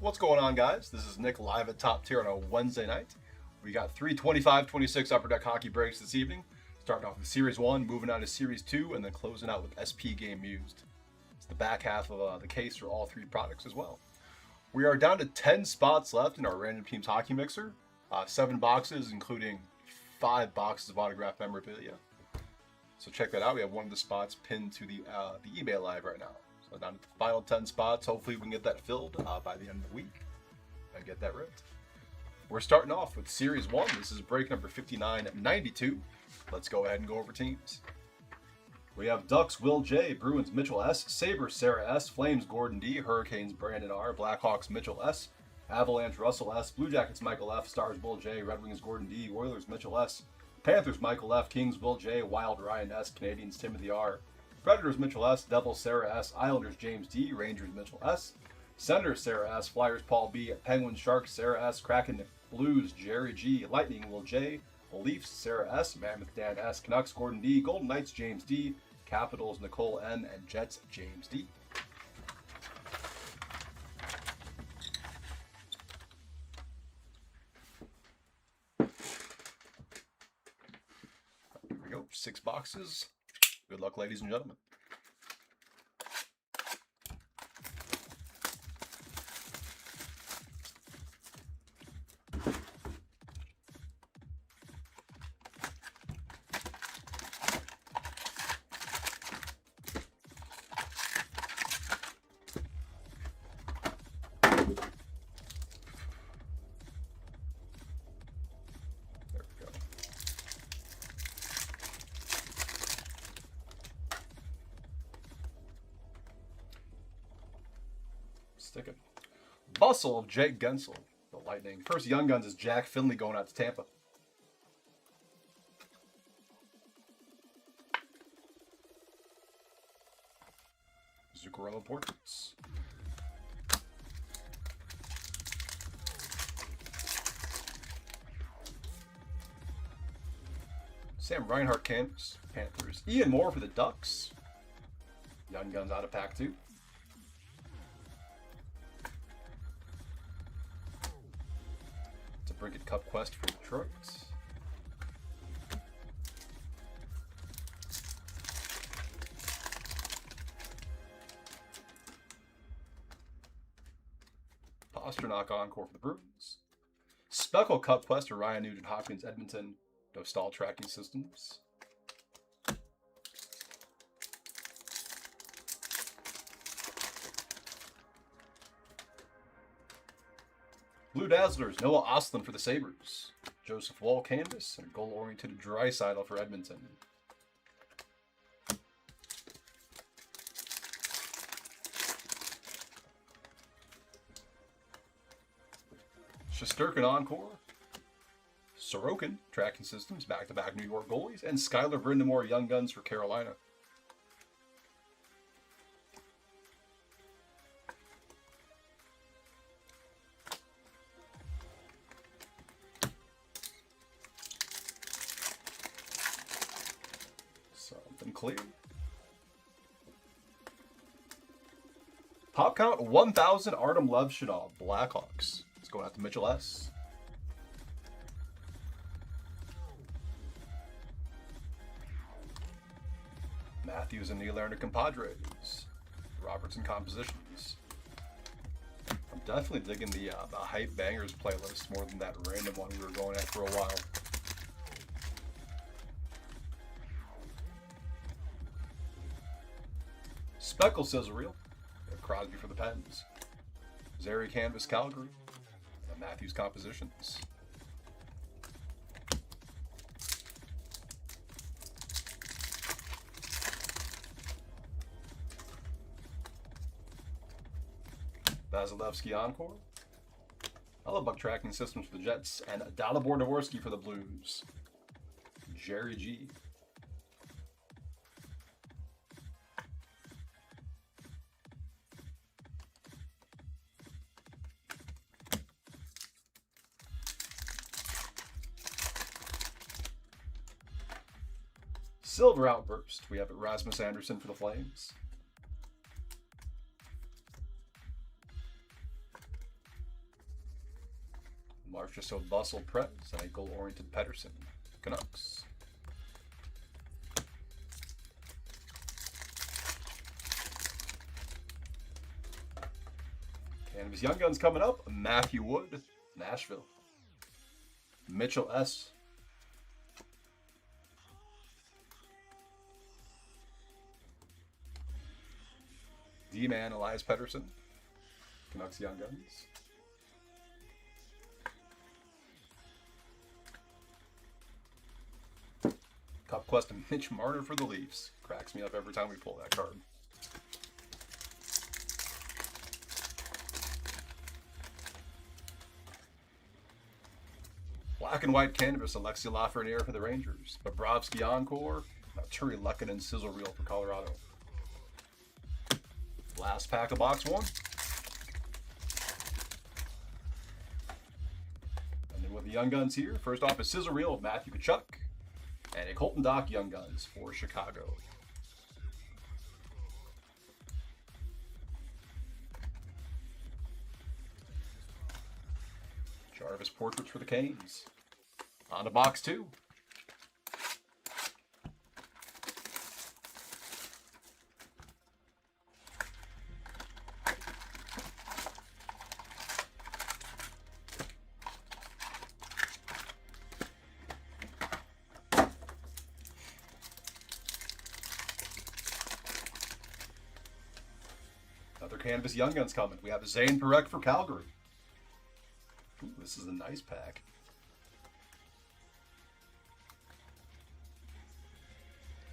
What's going on, guys? This is Nick live at Top Tier on a Wednesday night. We got 3 25-26 Upper Deck hockey breaks this evening. Starting off with Series 1, moving on to Series 2, and then closing out with SP Game Used. It's the back half of the case for all three products as well. We are down to 10 spots left in our Random Teams Hockey Mixer. 7 boxes, including 5 boxes of autographed memorabilia. So check that out. We have one of the spots pinned to the eBay Live right now. So down to the final 10 spots. Hopefully we can get that filled by the end of the week and get that ripped. We're starting off with Series 1. This is break number 5992. Let's go ahead and go over teams. We have Ducks, Will J, Bruins, Mitchell S, Sabres, Sarah S, Flames, Gordon D, Hurricanes, Brandon R, Blackhawks, Mitchell S, Avalanche, Russell S, Blue Jackets, Michael F, Stars, Bull J, Red Wings, Gordon D, Oilers, Mitchell S, Panthers, Michael F, Kings, Will J, Wild, Ryan S, Canadians, Timothy R, Predators, Mitchell S, Devils, Sarah S, Islanders, James D, Rangers, Mitchell S, Senators, Sarah S, Flyers, Paul B, Penguins, Sharks, Sarah S, Kraken, Blues, Jerry G, Lightning, Will J, Leafs, Sarah S, Mammoth, Dan S, Canucks, Gordon D, Golden Knights, James D, Capitals, Nicole N, and Jets, James D. Here we go, 6 boxes. Good luck, ladies and gentlemen. Sticking. Bustle of Jake Gensel, the Lightning. First Young Guns is Jack Finley going out to Tampa. Zuccarello Portraits. Sam Reinhart Canvas, Panthers. Ian Moore for the Ducks. Young Guns out of pack 2. Brinket Cup Quest for Detroit. Pasternak Encore for the Bruins. Speckle Cup Quest for Ryan Nugent Hopkins, Edmonton. Dostal Tracking Systems. Blue Dazzlers, Noah Ostlund for the Sabres. Joseph Wall Canvas, and goal-oriented Draisaitl for Edmonton. Shesterkin Encore. Sorokin, Tracking Systems, back-to-back New York goalies. And Skylar Brindamore, Young Guns for Carolina. Something clear. Pop count 1,000 Artem Levshunov, Blackhawks. It's going out to Mitchell S. Matthews and Nylander Compadres. Robertson Compositions. I'm definitely digging the Hype Bangers playlist more than that random one we were going at for a while. Speckle Sizzle Reel. Crosby for the Pens. Zary Canvas Calgary. And Matthews Compositions. Vasilevsky Encore. Hellebuck Tracking Systems for the Jets. And Dalibor Dvorsky for the Blues. Jerry G. Silver Outburst. We have Rasmus Anderson for the Flames. Marchessault Bustle Prez, and a goal-oriented Pedersen. Canucks. Canvas Young Guns coming up. Matthew Wood, Nashville. Mitchell S. D-Man Elias Pettersson, Canucks Young Guns. Cup Quest and Mitch Marner for the Leafs. Cracks me up every time we pull that card. Black and white canvas, Alexi Lafreniere for the Rangers. Bobrovsky Encore, Turi Lehkonen Sizzle Reel for Colorado. Last pack of box 1. And then with the Young Guns here, first off is Sizzle Reel of Matthew Tkachuk. And a Colton Dach Young Guns for Chicago. Jarvis Portraits for the Canes. On to box 2. Another Canvas Young Guns coming. We have Zane Parekh for Calgary. Ooh, this is a nice pack.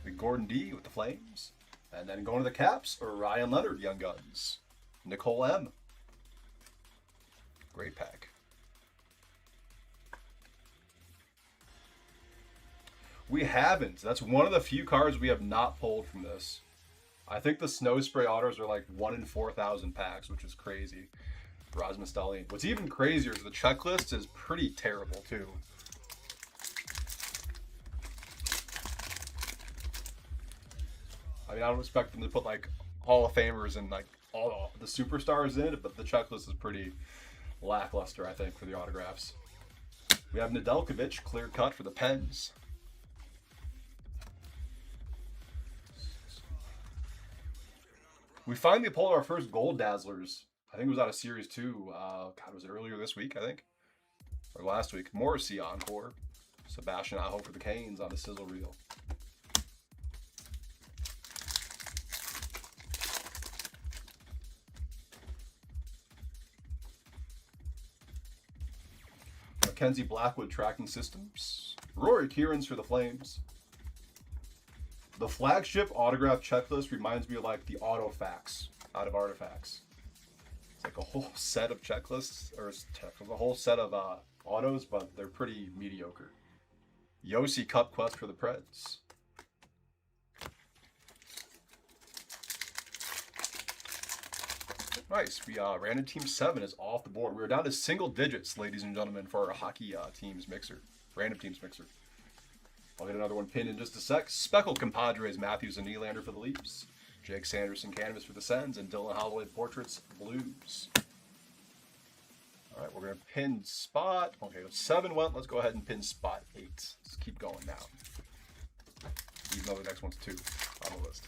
Big Gordon D with the Flames. And then going to the Caps, or Ryan Leonard Young Guns. Nicole M. Great pack. We haven't. That's one of the few cards we have not pulled from this. I think the Snow Spray autos are like 1 in 4,000 packs, which is crazy. Rasmus Dahlin. What's even crazier is the checklist is pretty terrible too. I mean, I don't expect them to put like Hall of Famers and like all the superstars in it, but the checklist is pretty lackluster, I think, for the autographs. We have Nedeljkovic clear cut for the Pens. We finally pulled our first Gold Dazzlers. I think it was out of Series 2. God, was it earlier this week, I think? Or last week. Morrissey Encore. Sebastian Aho for the Canes on the Sizzle Reel. Mackenzie Blackwood Tracking Systems. Rory Kieran's for the Flames. The flagship autograph checklist reminds me of like the Autofacts out of Artifacts. It's like a whole set of checklists, or a whole set of autos, but they're pretty mediocre. Yossi Cup Quest for the Preds. Nice. We random team 7 is off the board. We're down to single digits, ladies and gentlemen, for our hockey teams mixer. Random teams mixer. I'll get another one pinned in just a sec. Speckled Compadres, Matthews and Nylander for the Leafs. Jake Sanderson Canvas for the Sens, and Dylan Holloway Portraits Blues. All right, we're going to pin spot. Okay, 7 went. Let's go ahead and pin spot 8. Let's keep going now. Even though the next one's 2 on the list.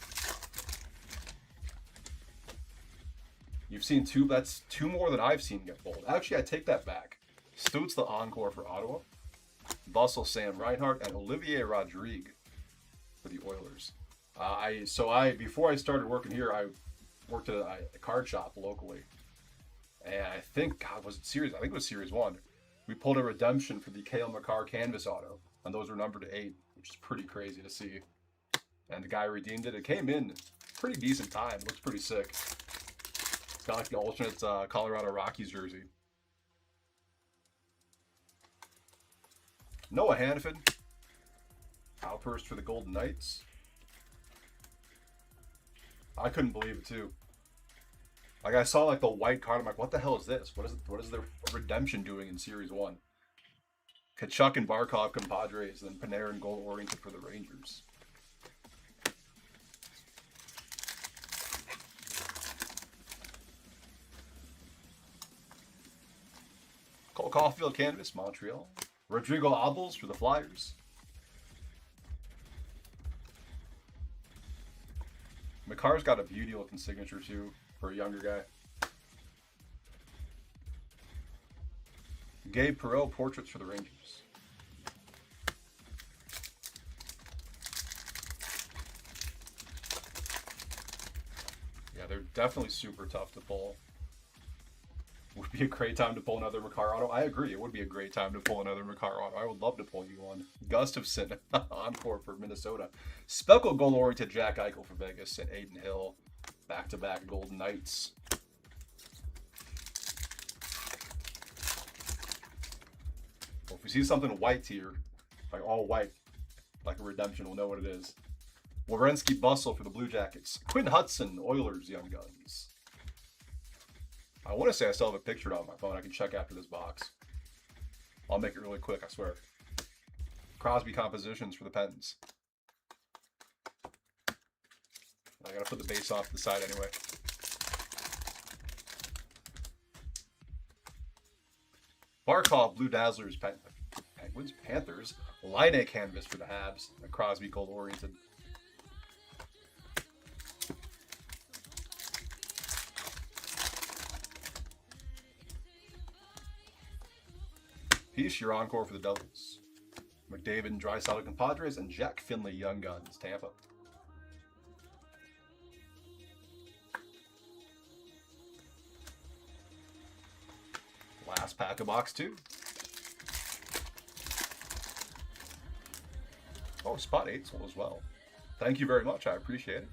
You've seen 2. That's 2 more than I've seen get pulled. Actually, I take that back. Stutz the Encore for Ottawa. Bustle Sam Reinhart, and Olivier Rodrigue for the Oilers. Before I started working here, I worked at a card shop locally, and I think, God, was it Series? I think it was Series 1. We pulled a redemption for the Cale Makar Canvas auto, and those were numbered to 8, which is pretty crazy to see. And the guy redeemed it. It came in pretty decent time. It looks pretty sick. It's got like the alternate Colorado Rockies jersey. Noah Hanifin. Alpurst for the Golden Knights. I couldn't believe it too. Like I saw like the white card, I'm like, what the hell is this? What is the redemption doing in Series 1? Tkachuk and Barkov Compadres, and then Panarin goal oriented for the Rangers. Cole Caulfield canvas, Montreal. Rodrigo Abels for the Flyers. McCarr's got a beauty looking signature too for a younger guy. Gabe Perreault portraits for the Rangers. Yeah, they're definitely super tough to pull. Would be a great time to pull another Makar auto. I agree, it would be a great time to pull another Makar auto. I would love to pull you one. Gustafson, encore for Minnesota. Speckle goal-oriented Jack Eichel for Vegas, and Aiden Hill, back-to-back Golden Knights. Well, if we see something white here, like all white, like a redemption, we'll know what it is. Werenski Bustle for the Blue Jackets. Quinn Hudson, Oilers Young Guns. I want to say I still have a picture on my phone. I can check after this box. I'll make it really quick, I swear. Crosby compositions for the Pens. I gotta put the base off to the side anyway. Barkov, Blue Dazzlers, Penguins, Panthers. Line canvas for the Habs. Crosby gold oriented. Piece, your encore for the Devils. McDavid and Draisaitl Compadres, and Jack Finley Young Guns, Tampa. Last pack of box 2. Oh, spot 8 sold as well. Thank you very much. I appreciate it.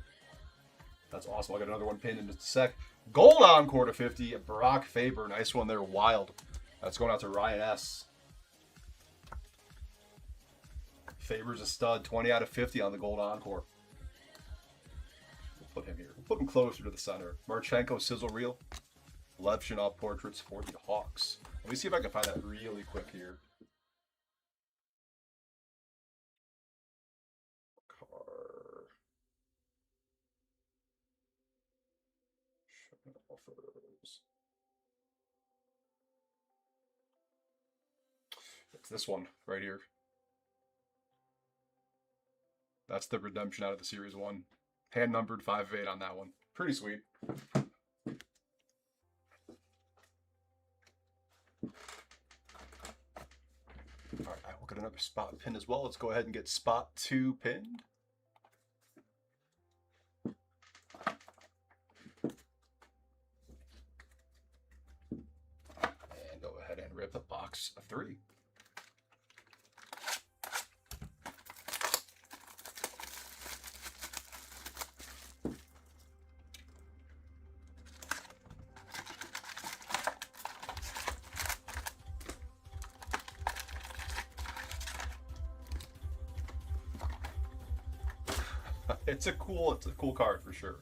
That's awesome. I got another one pinned in just a sec. Gold encore to 50. Brock Faber. Nice one there. Wild. That's going out to Ryan S. Faber's a stud. 20 out of 50 on the gold encore. We'll put him here. We'll put him closer to the center. Marchenko sizzle reel. Levchinov portraits for the Hawks. Let me see if I can find that really quick here. It's this one right here. That's the redemption out of the Series 1. Hand numbered 5 of 8 on that one. Pretty sweet. Alright, we'll get another spot pin as well. Let's go ahead and get spot 2 pinned. And go ahead and rip the box 3. It's a cool card for sure.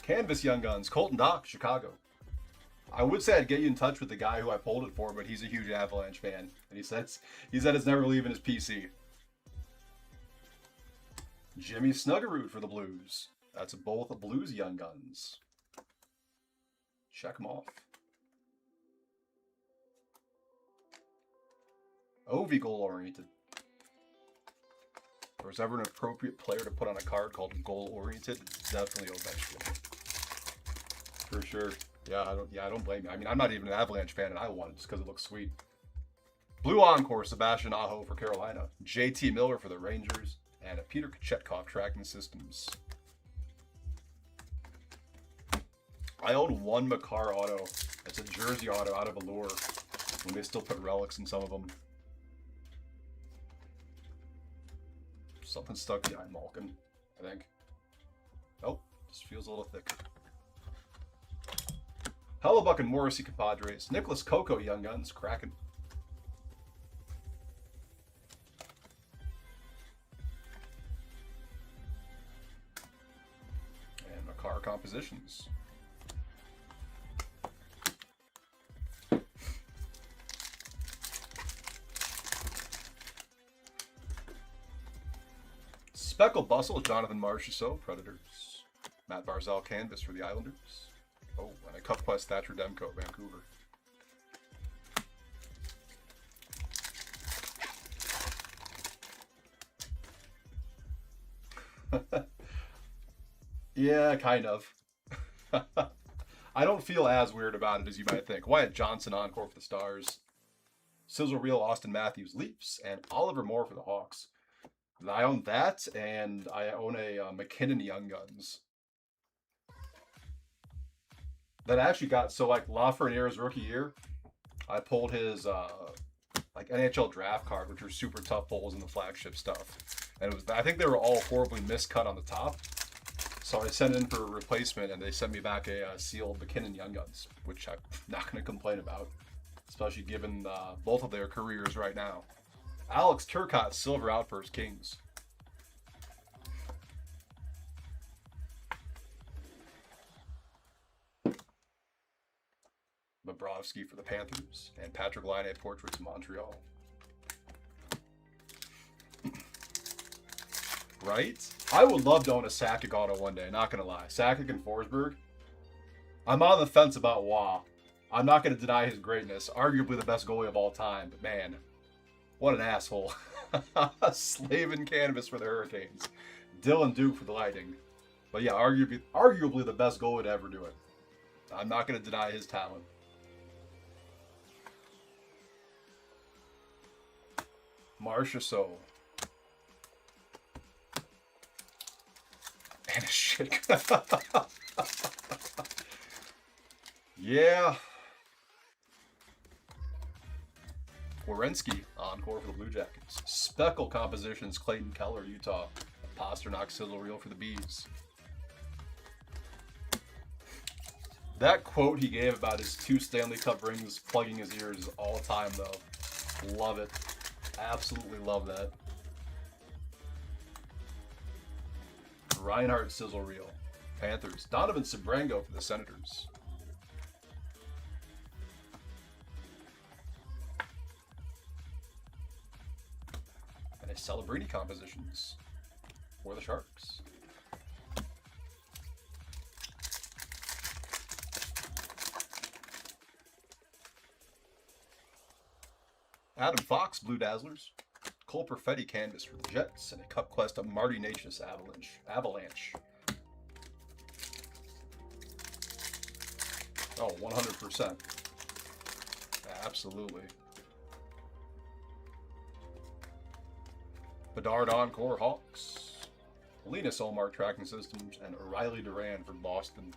Canvas Young Guns, Colton Dock, Chicago. I would say I'd get you in touch with the guy who I pulled it for, but he's a huge Avalanche fan, and he said it's never leaving his PC. Jimmy Snuggerud for the Blues. That's both Blues Young Guns. Check them off. Ovi goal oriented. If there's ever an appropriate player to put on a card called goal oriented, it's definitely Ovechkin. For sure. Yeah, I don't blame you. I mean, I'm not even an Avalanche fan, and I won it just because it looks sweet. Blue encore, Sebastian Aho for Carolina. JT Miller for the Rangers, and a Peter Kochetkov tracking systems. I own one Makar auto. It's a jersey auto out of Allure, when they still put relics in some of them. Something stuck behind Malkin, I think. Nope, just feels a little thick. Hellebuck and Morrissey Compadres. Nicholas Coco Young Guns, Kraken. And Makar compositions. Speckle Bustle, Jonathan Marchessault, Predators. Matt Barzal canvas for the Islanders. Oh, and a Cup Quest Thatcher Demko, Vancouver. Yeah, kind of. I don't feel as weird about it as you might think. Wyatt Johnson encore for the Stars. Sizzle Reel Austin Matthews Leafs, and Oliver Moore for the Hawks. I own that, and I own a McKinnon Young Guns. That actually got, so like Lafreniere's rookie year, I pulled his like NHL draft card, which are super tough pulls in the flagship stuff. And it was, I think they were all horribly miscut on the top. So I sent in for a replacement, and they sent me back a sealed McKinnon Young Guns, which I'm not going to complain about, especially given both of their careers right now. Alex Turcotte, Silver Outburst Kings. Bobrovsky for the Panthers, and Patrick Laine Portraits Montreal. Right? I would love to own a Sakic auto one day, not going to lie. Sakic and Forsberg. I'm on the fence about Wah. I'm not going to deny his greatness. Arguably the best goalie of all time, but man, what an asshole. Slavin canvas for the Hurricanes. Dylan Duke for the Lightning. But yeah, arguably the best goalie to ever do it. I'm not going to deny his talent. Marcia So. And a shit. Yeah. Werenski, encore for the Blue Jackets. Speckle compositions, Clayton Keller, Utah. Pasternak sizzle reel for the Bees. That quote he gave about his 2 Stanley Cup rings plugging his ears all the time, though. Love it. Absolutely love that. Reinhardt sizzle reel. Panthers. Donovan Sebrango for the Senators. And a Celebrini compositions for the Sharks. Adam Fox, Blue Dazzlers. Cole Perfetti canvas for the Jets, and a Cup Quest of Marty Necas Avalanche. Oh, 100%. Absolutely. Bedard encore Hawks. Linus Olmark tracking systems, and O'Reilly Duran for Boston.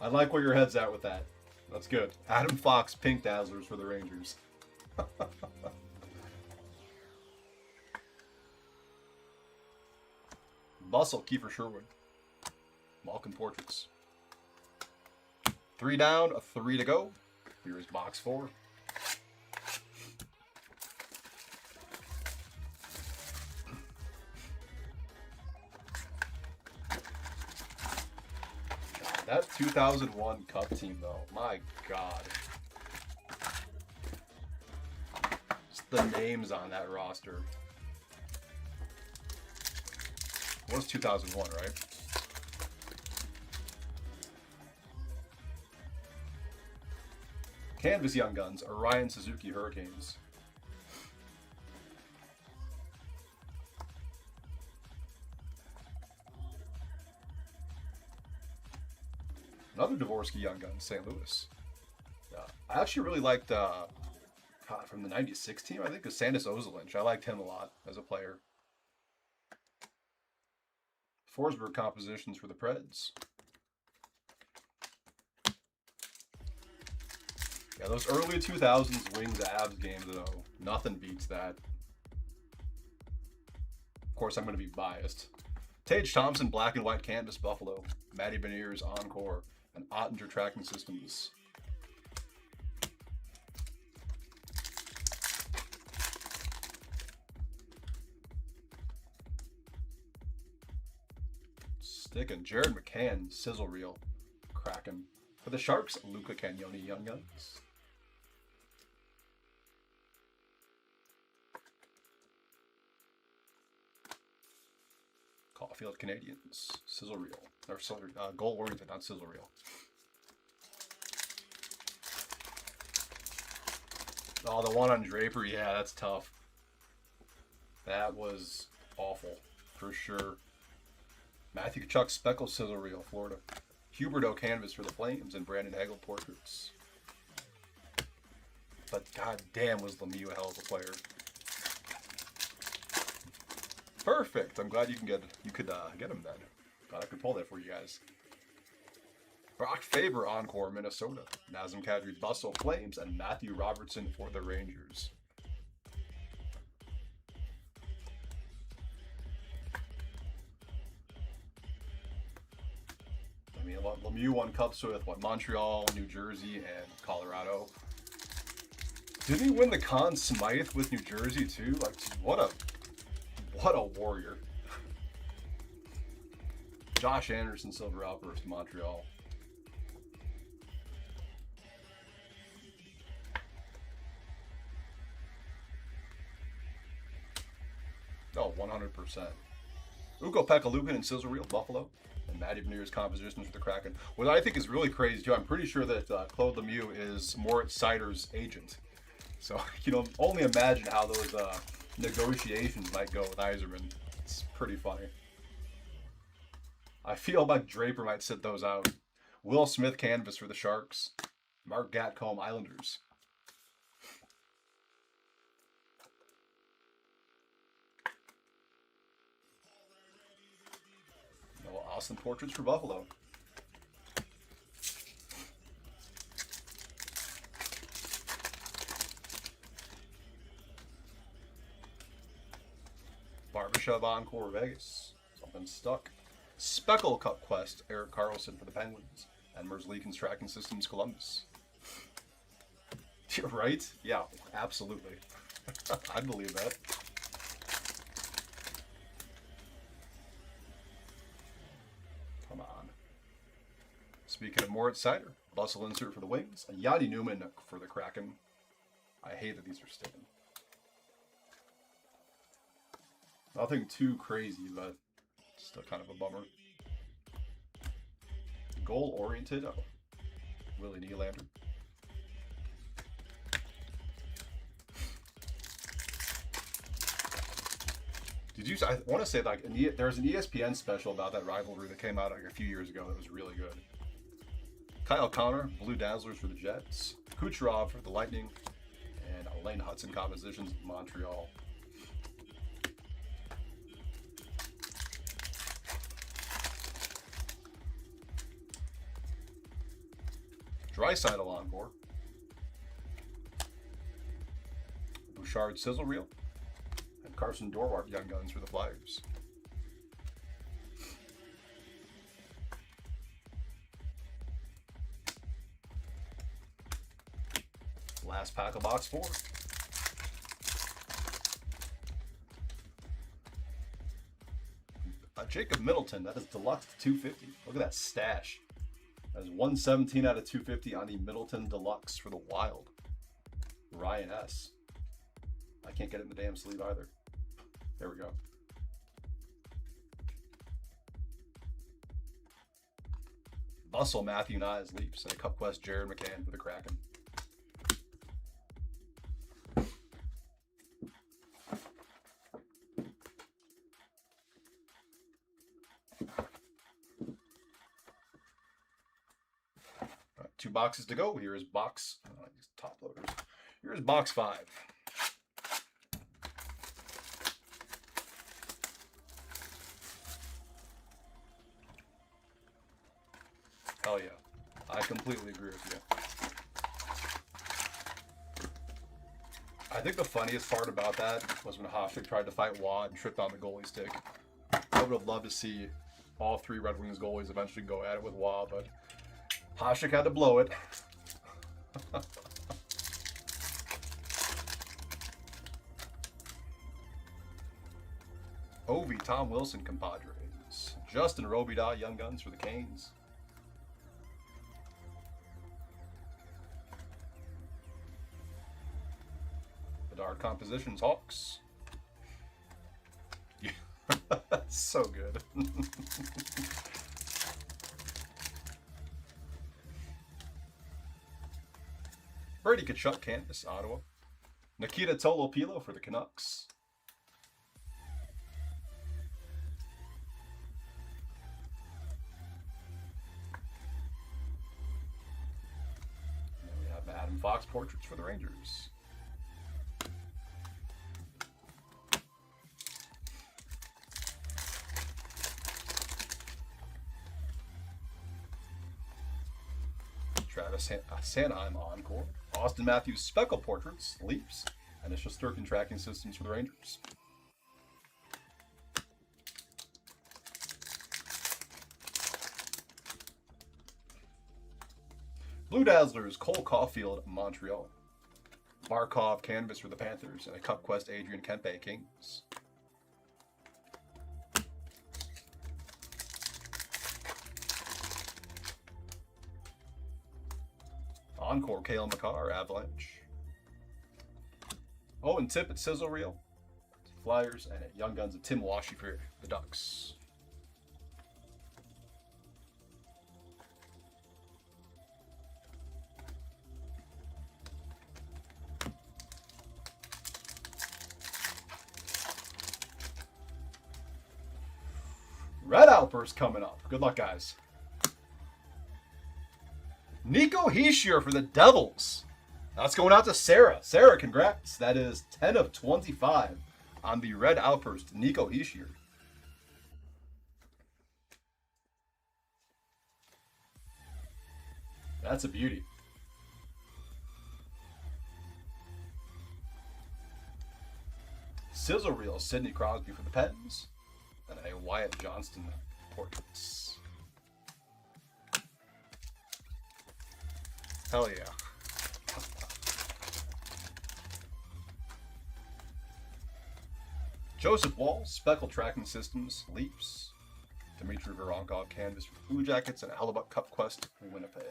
I like where your head's at with that. That's good. Adam Fox, Pink Dazzlers for the Rangers. Bustle, Kiefer Sherwood. Malkin Portraits. 3 down, a 3 to go. Here's box 4. That 2001 Cup team, though, my God. Just the names on that roster. It was 2001, right? Canvas Young Guns, Orion Suzuki Hurricanes. Another Dvorsky Young Guns, St. Louis. I actually really liked, from the 96 team, I think, was Sandis Ozolinsh. I liked him a lot as a player. Forsberg compositions for the Preds. Yeah, those early 2000s Wings Avs games, though, nothing beats that. Of course, I'm going to be biased. Tage Thompson, Black and White Canvas Buffalo. Matty Beniers, Encore. And Ottinger tracking systems. stick. And Jared McCann, sizzle reel, Kraken. For the Sharks, Luca Cagnoni, Young Guns. Caulfield Canadians, sizzle reel. Or goal oriented, not sizzle reel. Oh, the one on Draper, yeah, that's tough. That was awful, for sure. Matthew Tkachuk, Speckle, sizzle reel, Florida. Huberto canvas for the Flames, and Brandon Hagel portraits. But goddamn, was Lemieux a hell of a player. Perfect. I'm glad you could get him then. Glad I could pull that for you guys. Brock Faber, Encore, Minnesota. Nazem Kadri, Bustle, Flames, and Matthew Robertson for the Rangers. I mean, Lemieux won cups with Montreal, New Jersey, and Colorado. Didn't he win the Conn Smythe with New Jersey too? Like, what a warrior. Josh Anderson, silver outburst, Montreal. Oh, 100%. Ukko Pekka-Lukin and sizzle reel, Buffalo. And Matty Beniers compositions for the Kraken. What I think is really crazy too, I'm pretty sure that Claude Lemieux is Moritz Seider's agent. So, you know, only imagine how those negotiations might go with Yzerman. It's pretty funny. I feel like Draper might sit those out. Will Smith canvas for the Sharks. Mark Gatcomb, Islanders. Noah Austin portraits for Buffalo. Barbashev Encore, Vegas. Something stuck. Speckle Cup Quest, Eric Carlson for the Penguins. And Merzlikins Tracking Systems, Columbus. You're right? Yeah, absolutely. I'd believe that. Come on. Speaking of Moritz Seider, Bustle insert for the Wings. And Yanni Newman for the Kraken. I hate that these are sticking. Nothing too crazy, but still kind of a bummer. Goal-oriented, Willie Nylander. Did you? I want to say like there's an ESPN special about that rivalry that came out like a few years ago that was really good. Kyle Connor, Blue Dazzlers for the Jets. Kucherov for the Lightning, and Elaine Hudson compositions, Montreal. Draisaitl Encore. Bouchard sizzle reel. And Carson Dorwart Young Guns for the Flyers. Last pack of box 4. Jacob Middleton, that is deluxe 250. Look at that stash. That is 117 out of 250 on the Middleton Deluxe for the Wild. Ryan S. I can't get it in the damn sleeve either. There we go. Bustle Matthew Nyes Leafs and a Cup Quest Jared McCann for the Kraken. Right, 2 boxes to go. Here is box, these top loaders. Here's box 5. Hell yeah. I completely agree with you. I think the funniest part about that was when Hasek tried to fight Wad and tripped on the goalie stick. I would have loved to see all 3 Red Wings goalies eventually go at it with Wad, but Hasek had to blow it. Ovi, Tom Wilson, compadres. Justin Robida, Young Guns for the Canes. Bedard Compositions, Hawks. Yeah. That's so good. Brady Tkachuk, Canvas, Ottawa. Nikita Tolopilo for the Canucks. And then we have Adam Fox portraits for the Rangers. Travis Sanheim Encore. Austin Matthews Speckle portraits, Leafs, and it's just Shesterkin tracking systems for the Rangers. Blue Dazzlers Cole Caulfield, Montreal. Barkov canvas for the Panthers, and a Cup Quest Adrian Kempe, Kings. Encore Kale McCarr, Avalanche. Oh, and Tippett Sizzle Reel, Flyers, and Young Guns of Tim Washy for the Ducks. Red Outburst coming up. Good luck, guys. Nico Hischier for the Devils. That's going out to Sarah. Sarah, congrats. That is 10 of 25 on the Red Outburst. Nico Hischier. That's a beauty. Sizzle Reel, Sidney Crosby for the Pens. And a Wyatt Johnston portraits. Hell yeah. Joseph Wall, Speckle Tracking Systems, Leafs. Dmitry Voronkov canvas for the Blue Jackets, and Hellebuck Cup Quest for Winnipeg.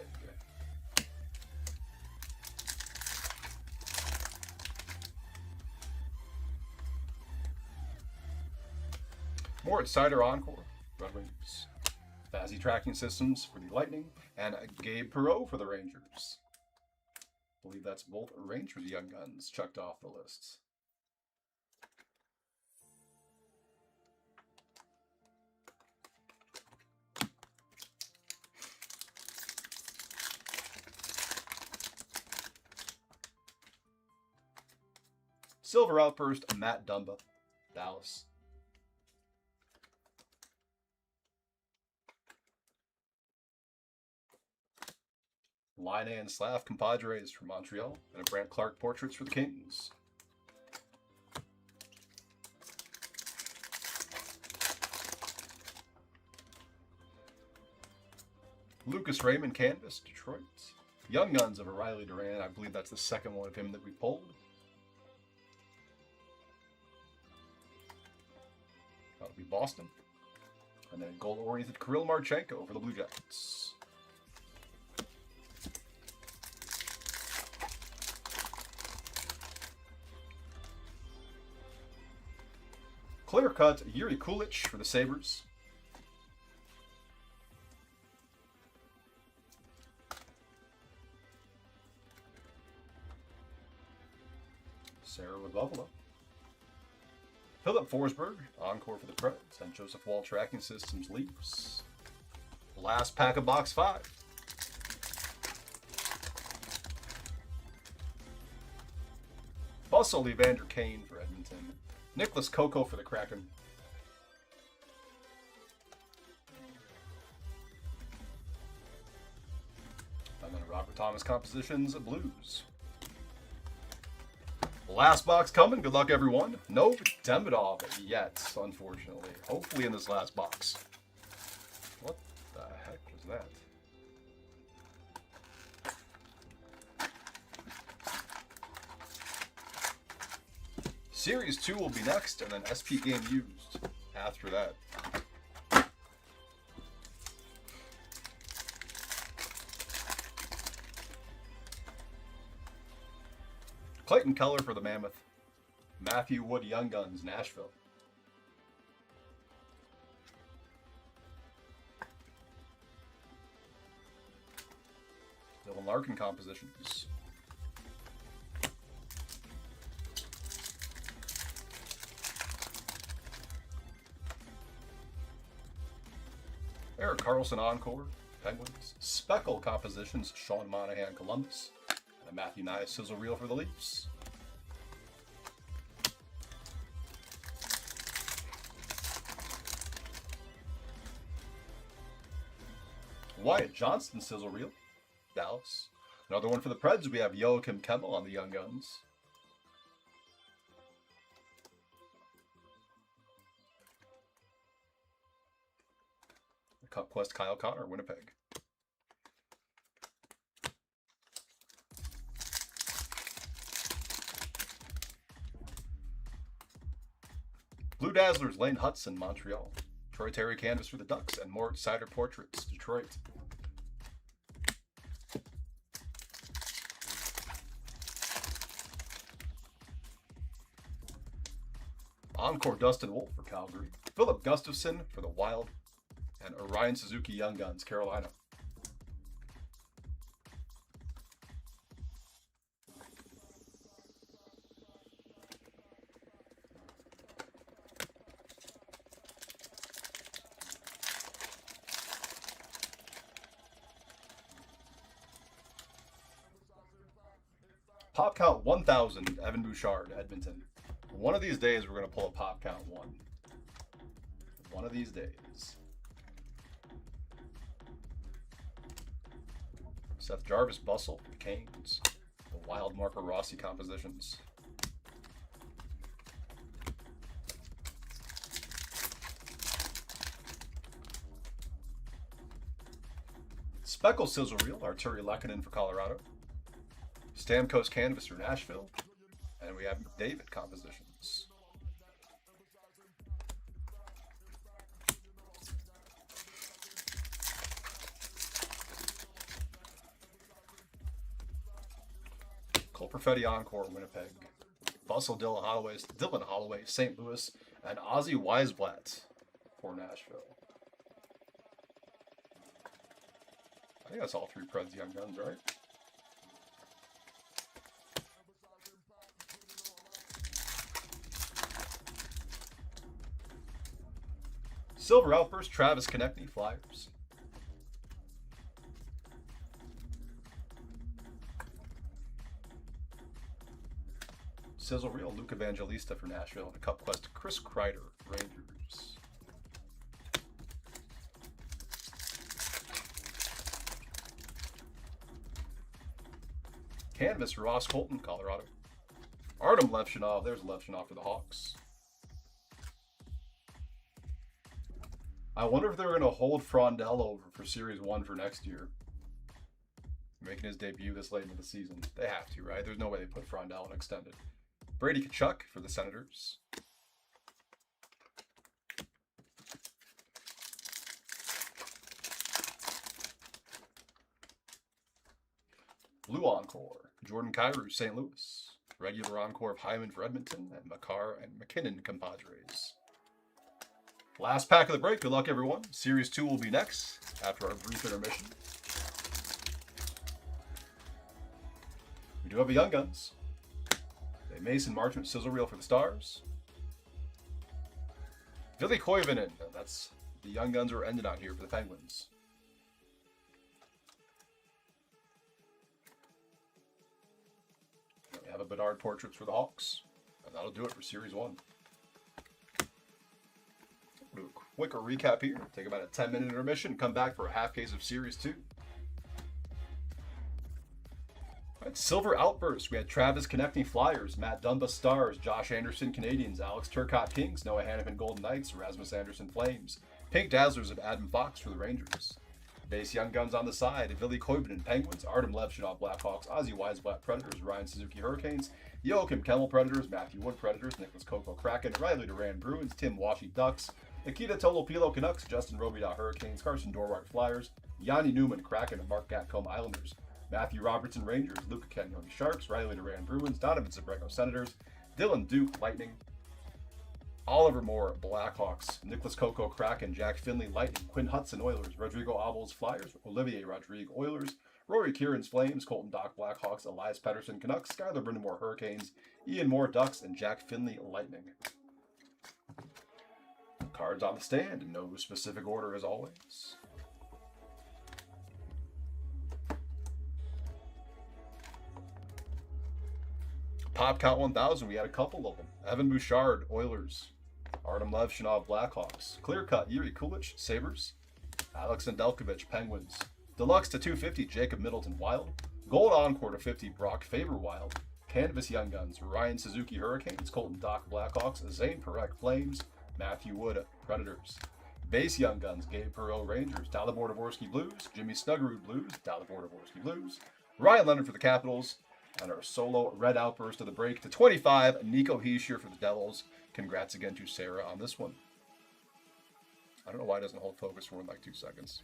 Moritz Seider Encore, Red Wings. Fazzy Tracking Systems for the Lightning, and Gabe Perreault for the Rangers. I believe that's both Rangers Young Guns checked off the list. Silver Outburst, Matt Dumba, Dallas. Line and Slav Compadres for Montreal, and a Brant Clark portraits for the Kings. Lucas Raymond canvas, Detroit. Young Guns of O'Reilly Duran. I believe that's the second one of him that we pulled. That'll be Boston. And then goal-oriented Kirill Marchenko for the Blue Jackets. Clear cut Yuri Kulich for the Sabres. Sarah with Buffalo. Philip Forsberg, Encore for the Preds, and Joseph Wall Tracking Systems, Leafs. Last pack of box 5. Bustle Evander Kane for Edmonton. Nicholas Coco for the Kraken. And then Robert Thomas Compositions, Blues. Last box coming. Good luck, everyone. No Demidov yet, unfortunately. Hopefully in this last box. What the heck was that? Series 2 will be next, and then SP Game Used after that. Clayton Keller for the Mammoth. Matthew Wood Young Guns, Nashville. Dylan Larkin compositions. Eric Carlson Encore, Penguins. Speckle compositions, Sean Monahan, Columbus. And a Matthew Nye sizzle reel for the Leafs. Wyatt Johnston sizzle reel, Dallas. Another one for the Preds. We have Joachim Kemmel on the Young Guns. Cup Quest Kyle Connor, Winnipeg. Blue Dazzlers, Lane Hudson, Montreal. Troy Terry Canvas for the Ducks, and more Cider Portraits, Detroit. Encore Dustin Wolf for Calgary. Philip Gustafson for the Wild. And Orion Suzuki Young Guns, Carolina. Pop count 1,000, Evan Bouchard, Edmonton. One of these days, we're going to pull a pop count 1. One of these days. Seth Jarvis, Bustle, Canes. The Wild Marco Rossi compositions. Speckle sizzle reel, Arturi Lehkonen for Colorado. Stamkos Canvas for Nashville. And we have David compositions. Cole Perfetti Encore, Winnipeg. Bustle, Dylan Holloway, St. Louis, and Ozzy Weisblatt for Nashville. I think that's all 3 Preds Young Guns, right? Silver Outburst, Travis Konechny, Flyers. Sizzle Reel, Luke Evangelista for Nashville, and a Cup Quest, Chris Kreider, Rangers. Canvas, Ross Colton, Colorado. Artem Levshinov, there's Levshinov for the Hawks. I wonder if they're going to hold Frondell over for Series 1 for next year. Making his debut this late into the season. They have to, right? There's no way they put Frondell in extended. Brady Tkachuk for the Senators. Blue Encore, Jordan Kyrou, St. Louis. Regular Encore of Hyman for Edmonton, and Makar and McKinnon, Compadres. Last pack of the break. Good luck, everyone. Series 2 will be next after our brief intermission. We do have a Young Guns. A Mason Marchment sizzle reel for the Stars. Ville Koivunen. That's the Young Guns are ended on here for the Penguins. We have a Bedard Portraits for the Hawks. And that'll do it for Series 1. Do a quicker recap here. Take about a 10-minute intermission. Come back for a half case of Series 2. All right, Silver Outburst. We had Travis Konechny, Flyers. Matt Dumba, Stars. Josh Anderson, Canadians. Alex Turcotte, Kings. Noah Hannafin, Golden Knights. Rasmus Anderson, Flames. Pink Dazzlers of Adam Fox for the Rangers. Base Young Guns on the side. Ville Koivunen, Penguins. Artem Levshinov, Blackhawks. Ozzy Weisblatt, Predators. Ryan Suzuki, Hurricanes. Joachim Kemmel, Predators. Matthew Wood, Predators. Nicholas Coco, Kraken. Riley Duran, Bruins. Tim Washy, Ducks. Nikita Tolopilo, Canucks. Justin Robida, Hurricanes. Carson Dorwart, Flyers. Yanni Newman, Kraken. And Mark Gatcombe, Islanders. Matthew Robertson, Rangers. Luca Cagnoni, Sharks. Riley Duran, Bruins. Donovan Sobrego, Senators. Dylan Duke, Lightning. Oliver Moore, Blackhawks. Nicholas Coco, Kraken. Jack Finley, Lightning. Quinn Hudson, Oilers. Rodrigo Abels, Flyers. Olivier Rodrigue, Oilers. Rory Kieran's Flames. Colton Dock, Blackhawks. Elias Pettersson, Canucks. Skyler Brindamore, Hurricanes. Ian Moore, Ducks. And Jack Finley, Lightning. Cards on the stand in no specific order as always. Pop Count 1000, we had a couple of them. Evan Bouchard, Oilers. Artem Levshinov, Blackhawks. Clear Cut, Yuri Kulich, Sabres. Alex Nedeljkovic, Penguins. Deluxe to 250, Jacob Middleton, Wild. Gold Encore to 50, Brock Faber, Wild. Canvas Young Guns, Ryan Suzuki, Hurricanes. Colton Dock, Blackhawks. Zane Perek, Flames. Matthew Wood, Predators. Base Young Guns, Gabe Perreault, Rangers. Dalibor Dvorsky, Blues. Jimmy Snuggerud, Blues. Dalibor Dvorsky, Blues. Ryan Leonard for the Capitals. And our solo red outburst of the break to 25, Nico Hischier for the Devils. Congrats again to Sarah on this one. I don't know why it doesn't hold focus for more than like 2 seconds.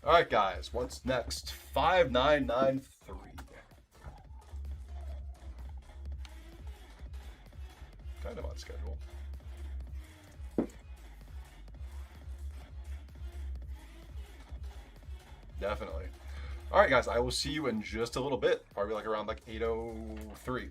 All right, guys, what's next? 5993. Kind of on schedule. Definitely. All right, guys, I will see you in just a little bit. Probably like around like 8:03.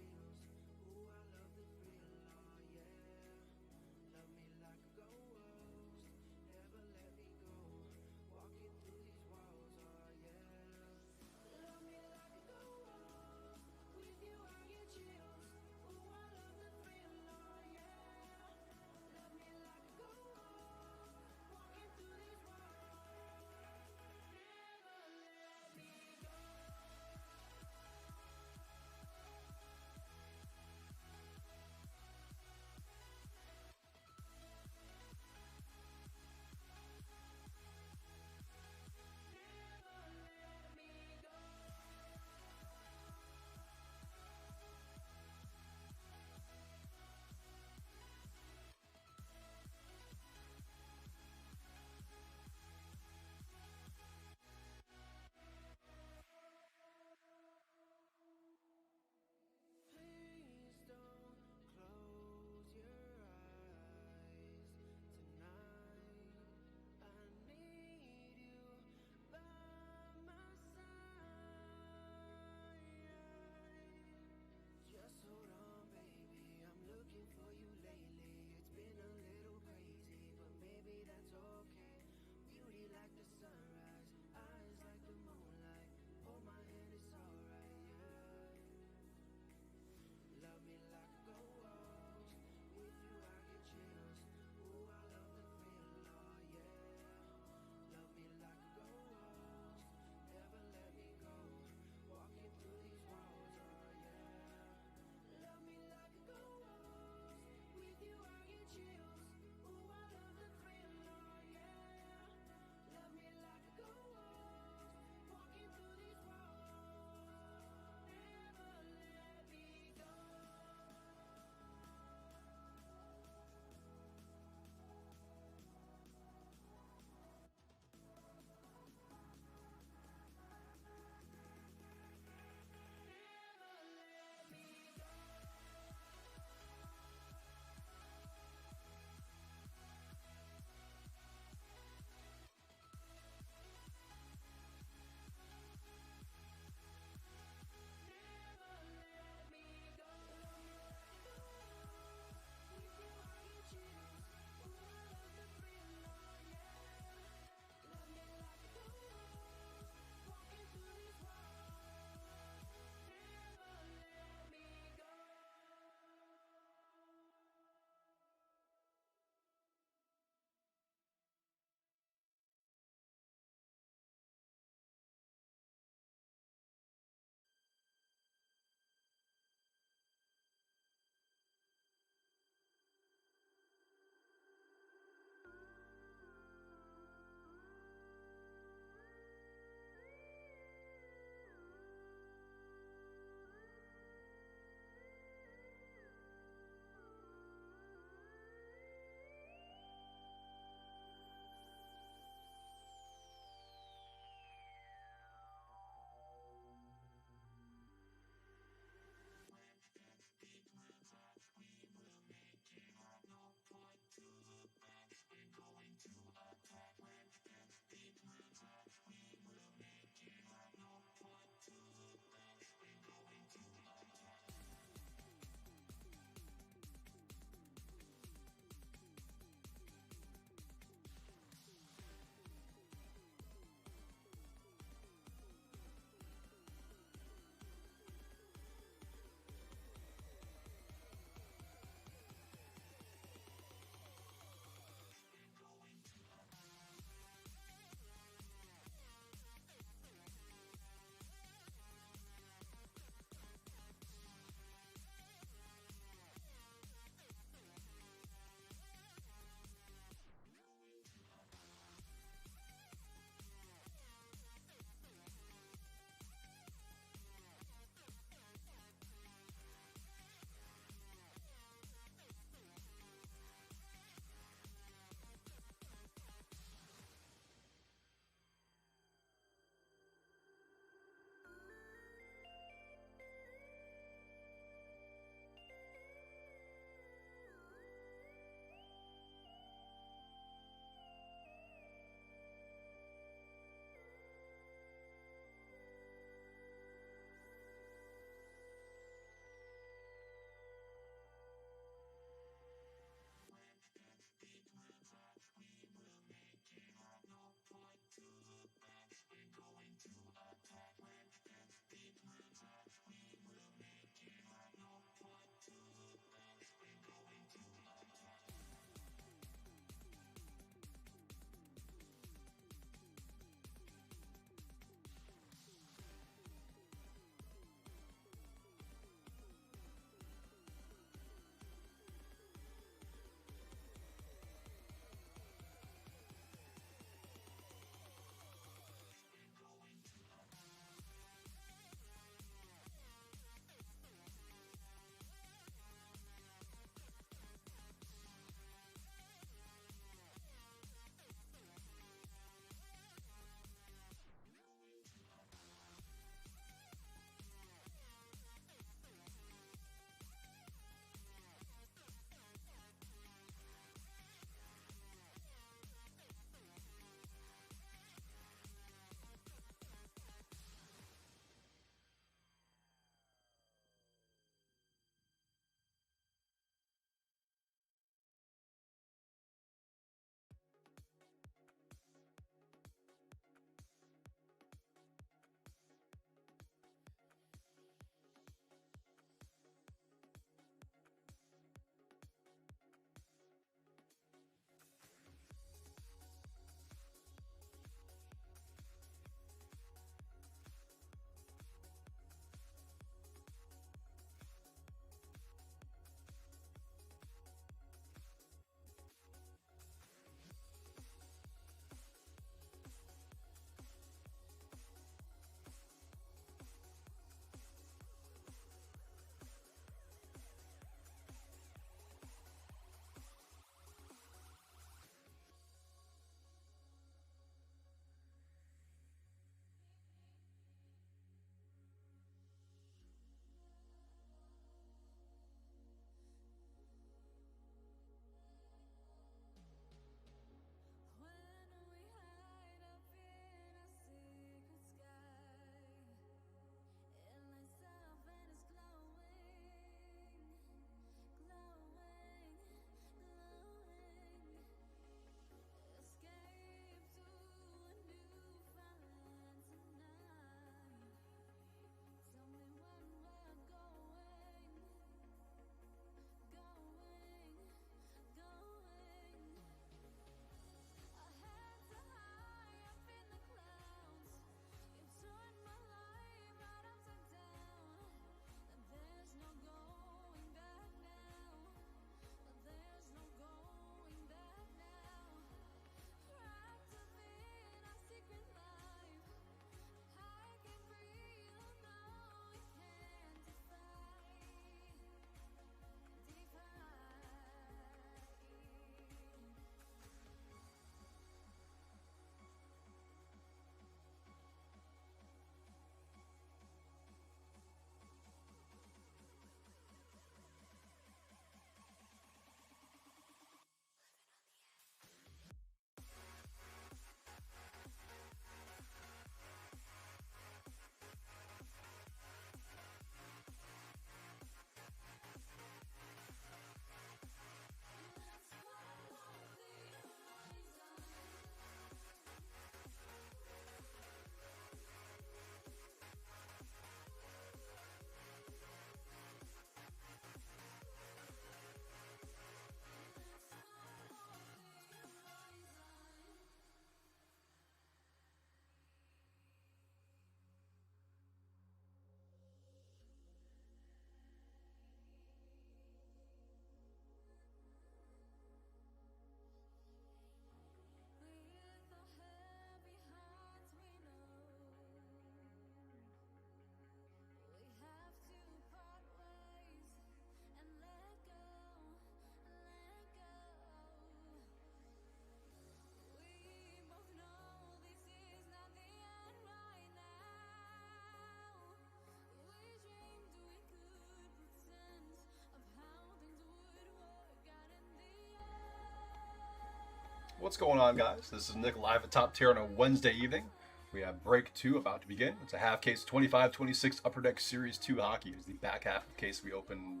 What's going on, guys? This is Nick live at Top Tier on a Wednesday evening. We have break 2 about to begin. It's a half case 25-26 Upper Deck Series 2 hockey. It's the back half of the case we opened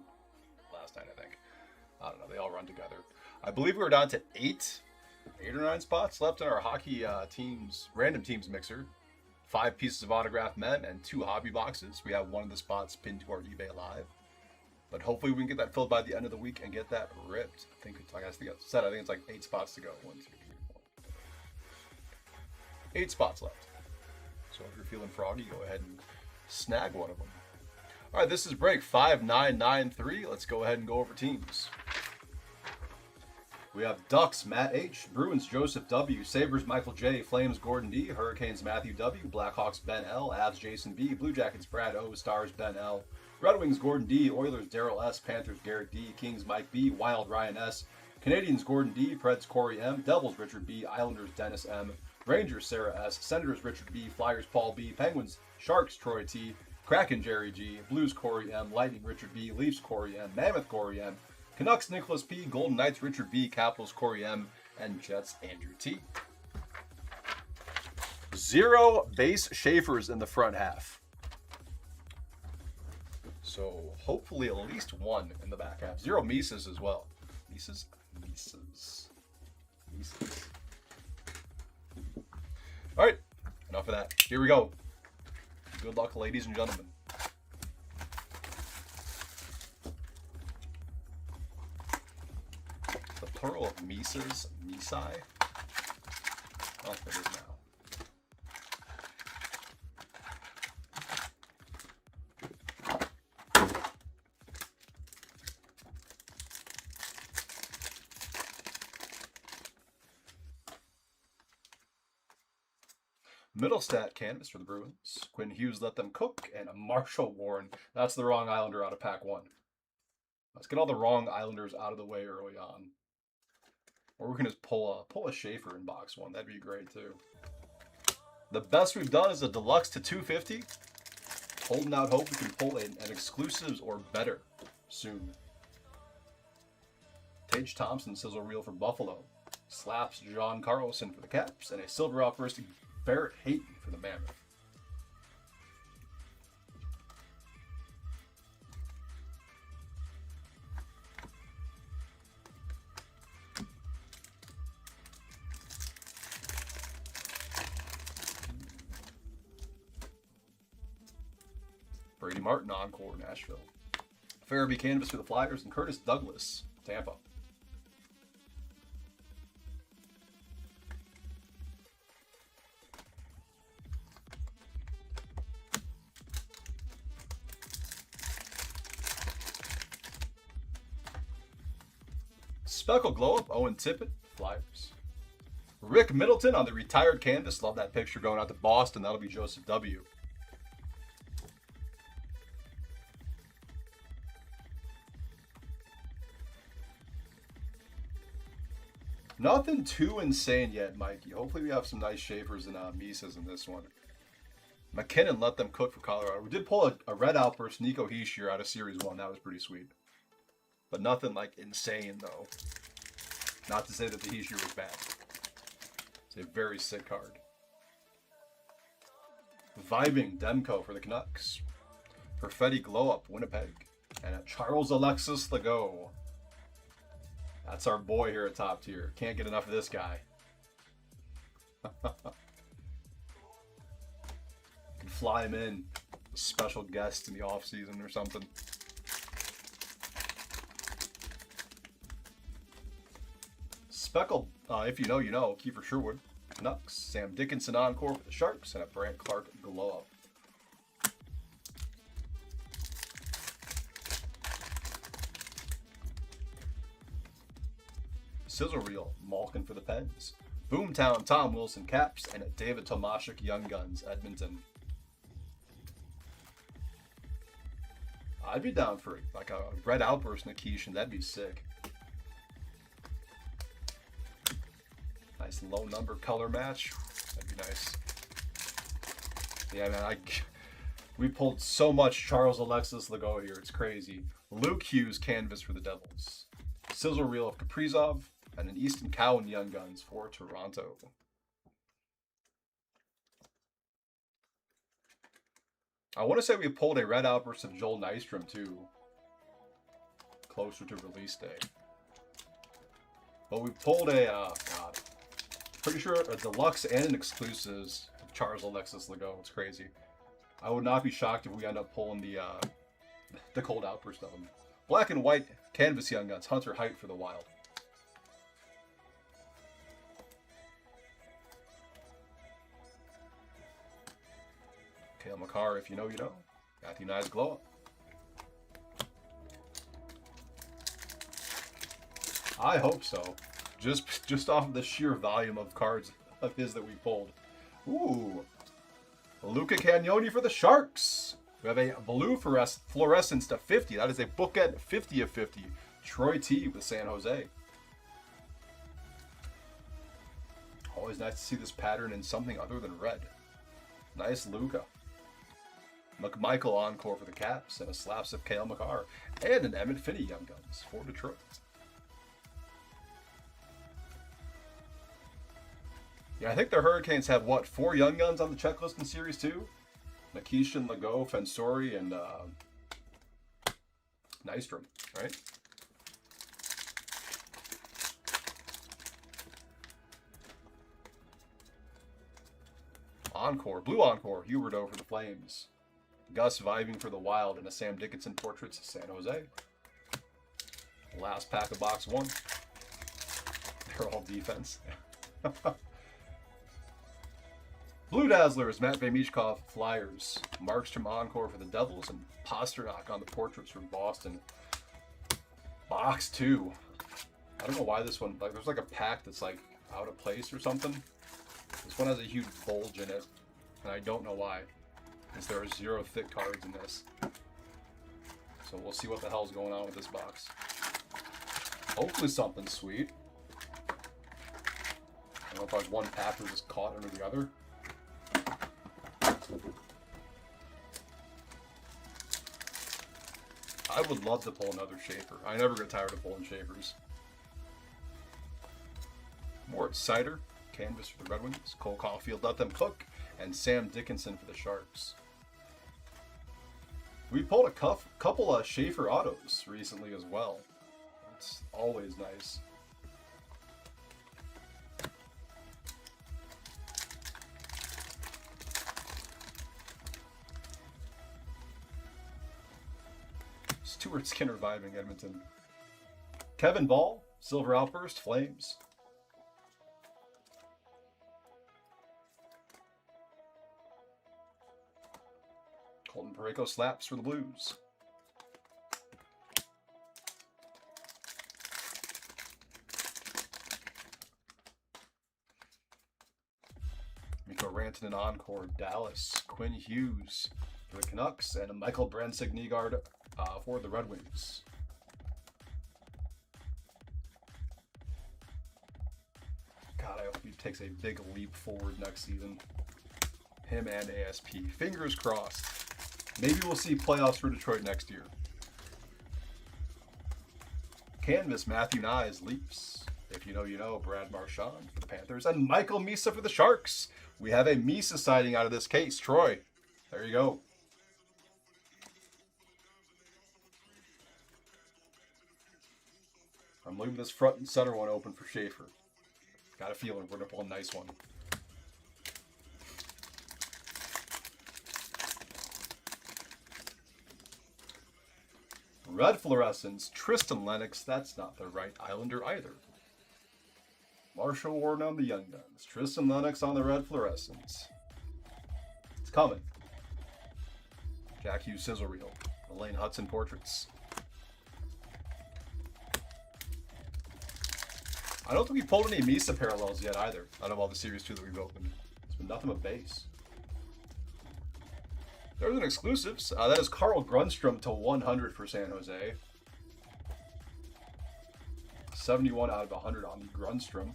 last night, I think. I don't know. They all run together. I believe we were down to 8 or 9 spots left in our hockey random teams mixer. 5 pieces of autographed men and 2 hobby boxes. We have one of the spots pinned to our eBay Live. But hopefully we can get that filled by the end of the week and get that ripped. I think it's like I said, I think it's like 8 spots to go. 1, 2, 3, 4. 8 spots left. So if you're feeling froggy, go ahead and snag one of them. All right, this is break 5993. Let's go ahead and go over teams. We have Ducks, Matt H, Bruins, Joseph W, Sabres, Michael J, Flames, Gordon D, Hurricanes, Matthew W, Blackhawks, Ben L, Avs, Jason B, Blue Jackets, Brad O, Stars, Ben L, Red Wings, Gordon D, Oilers, Daryl S, Panthers, Garrett D, Kings, Mike B, Wild, Ryan S, Canadians, Gordon D, Preds, Corey M, Devils, Richard B, Islanders, Dennis M, Rangers, Sarah S, Senators, Richard B, Flyers, Paul B, Penguins, Sharks, Troy T, Kraken, Jerry G, Blues, Corey M, Lightning, Richard B, Leafs, Corey M, Mammoth, Corey M, Canucks, Nicholas P, Golden Knights, Richard B, Capitals, Corey M, and Jets, Andrew T. 0 base Schaefers in the front half. So hopefully at least 1 in the back half. 0 Mises as well. Mises. All right, enough of that. Here we go. Good luck, ladies and gentlemen. The plural of Mises, Misai. Oh, it is now. Middlestat canvas for the Bruins. Quinn Hughes let them cook, and a Marshall Warren. That's the wrong Islander out of pack 1. Let's get all the wrong Islanders out of the way early on. Or we can just pull a Schaefer in box 1. That'd be great too. The best we've done is a deluxe to 250. Holding out hope we can pull an exclusives or better soon. Tage Thompson sizzle reel for Buffalo. Slaps John Carlson for the Caps, and a silver outburst Barrett Hayton for the Mammoth. Brady Martin, Encore, Nashville. Farabee canvas for the Flyers, and Curtis Douglas, Tampa. Speckle glow up, Owen Tippett, Flyers. Rick Middleton on the retired canvas. Love that picture going out to Boston. That'll be Joseph W. Nothing too insane yet, Mikey. Hopefully we have some nice Schaefers and Mises in this one. McKinnon let them cook for Colorado. We did pull a red outburst, Nico Hischier out of Series 1. That was pretty sweet. But nothing like insane, though. Not to say that the Hischier was bad. It's a very sick card. Vibing Demko for the Canucks. Perfetti Glow Up, Winnipeg. And a Charles Alexis Legault. That's our boy here at Top Tier. Can't get enough of this guy. Can fly him in. A special guest in the off-season or something. Speckle, if you know, you know. Kiefer Sherwood, Canucks. Sam Dickinson Encore for the Sharks, and a Brant Clark Glow Up. Sizzle Reel, Malkin for the Pens. Boomtown Tom Wilson Caps, and a David Tomashik Young Guns, Edmonton. I'd be down for like a red outburst Nikishin. That'd be sick. Nice low number color match. That'd be nice. Yeah, man. We pulled so much Charles Alexis Legault here. It's crazy. Luke Hughes canvas for the Devils. Sizzle reel of Kaprizov and an Easton Cowan Young Guns for Toronto. I want to say we pulled a red outburst of Joel Nystrom too, closer to release day. But we pulled a, God, pretty sure a deluxe and an exclusives of Charles Alexis Legault. It's crazy. I would not be shocked if we end up pulling the cold outburst of them. Black and white canvas Young Guns, Hunter Height for the Wild. Cale Makar, if you know, you know. Matthew Nyes Glow Up. I hope so. Just off of the sheer volume of cards of his that we pulled. Ooh. Luca Cagnoni for the Sharks. We have a blue fluorescence to 50. That is a bookend 50 of 50. Troy T with San Jose. Always nice to see this pattern in something other than red. Nice Luca. McMichael Encore for the Caps, and a slaps of Cale Makar, and an Emmett Finney Young Guns for Detroit. Yeah, I think the Hurricanes have, what, 4 Young Guns on the checklist in Series 2? Nikishin, Legault, Fensori, and Nystrom, right? Encore, blue Encore, Huberdeau for the Flames. Gus Vibing for the Wild, and a Sam Dickinson Portraits of San Jose. Last pack of box 1. They're all defense. Blue Dazzlers, Matt Vemishkov, Flyers. Markstrom Encore for the Devils, and Pasternak on the Portraits from Boston. Box 2. I don't know why this one, like, there's like a pack that's like out of place or something. This one has a huge bulge in it, and I don't know why. Because there are 0 thick cards in this. So we'll see what the hell's going on with this box. Hopefully something sweet. I don't know if like one pack was just caught under the other. I would love to pull another Schaefer. I never get tired of pulling Schaefers. Mort Sider, canvas for the Red Wings. Cole Caulfield, Let Them Cook, and Sam Dickinson for the Sharks. We pulled a couple of Schaefer autos recently as well. It's always nice. Stuart Skinner vibing Edmonton. Kevin Ball, Silver Outburst, Flames. Colton Parayko slaps for the Blues. Mikko Rantanen Encore, Dallas. Quinn Hughes for the Canucks, and a Michael Brandstad-Nygaard for the Red Wings. God, I hope he takes a big leap forward next season. Him and ASP. Fingers crossed. Maybe we'll see playoffs for Detroit next year. Canvas, Matthew Nyes, Leafs. If you know, you know. Brad Marchand for the Panthers. And Michael Misa for the Sharks. We have a Misa sighting out of this case. Troy, there you go. I'm leaving this front and center one open for Schaefer. Got a feeling we're going to pull a nice one. Red fluorescence, Tristan Lennox. That's not the right Islander either. Marshall Warden on the Young Guns. Tristan Lennox on the red fluorescence. It's coming. Jack Hughes Sizzle Reel. Elaine Hudson Portraits. I don't think we pulled any Misa parallels yet either, out of all the Series 2 that we've opened. It's been nothing but base. There's an exclusives. That is Carl Grundstrom to 100 for San Jose. 71 out of 100 on the Grundstrom.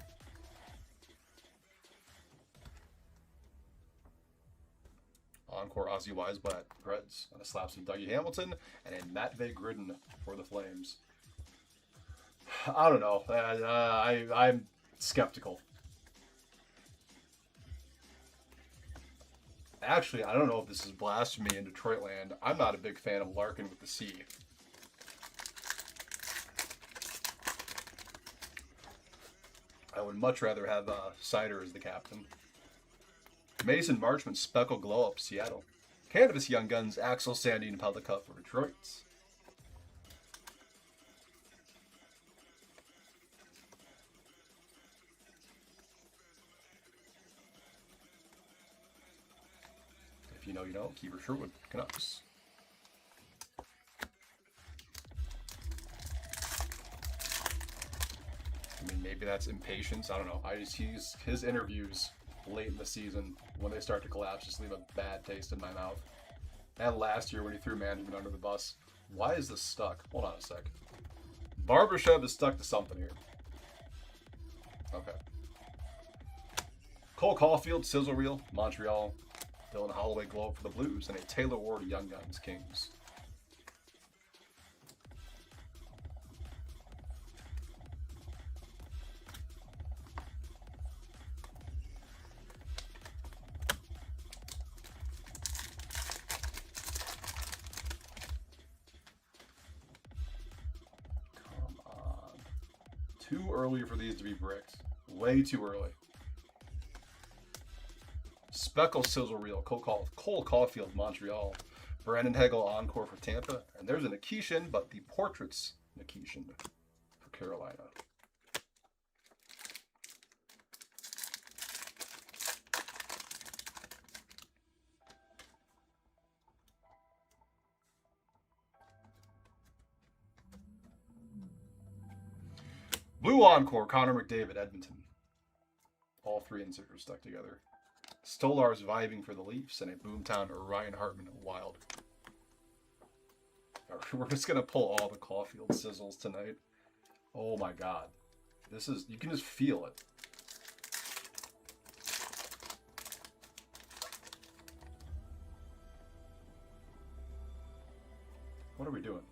Encore Ozzy Weisblatt Reds, and a slaps of Dougie Hamilton, and a Matvey Gridden for the Flames. I don't know. I'm skeptical. Actually, I don't know if this is blasphemy in Detroit land. I'm not a big fan of Larkin with the C. I would much rather have Cider as the captain. Mason Marchman, Speckle Glow Up, Seattle. Canvas Young Guns, Axel Sandy, and Pellicup for Detroit. If you know, you know. Keeper Sherwood, Canucks. I mean, maybe that's impatience. I don't know. I just use his interviews late in the season when they start to collapse just leave a bad taste in my mouth. And last year when he threw management under the bus. Why is this stuck? Hold on a sec. Barbashev is stuck to something here. Okay. Cole Caulfield, Sizzle Reel, Montreal. Dylan Holloway, Glow for the Blues. And a Taylor Ward, Young Guns, Kings. Too early for these to be bricked. Way too early. Speckle Sizzle Reel, Cole Caulfield, Montreal. Brandon Hagel, Encore for Tampa. And there's a Nikishin, but the Portraits Nikishin for Carolina. Blue Encore, Connor McDavid, Edmonton. All three inserts are stuck together. Stolar's Vibing for the Leafs, and a Boomtown or Ryan Hartman, Wild. We're just going to pull all the Caulfield sizzles tonight. Oh my god. This is, you can just feel it. What are we doing?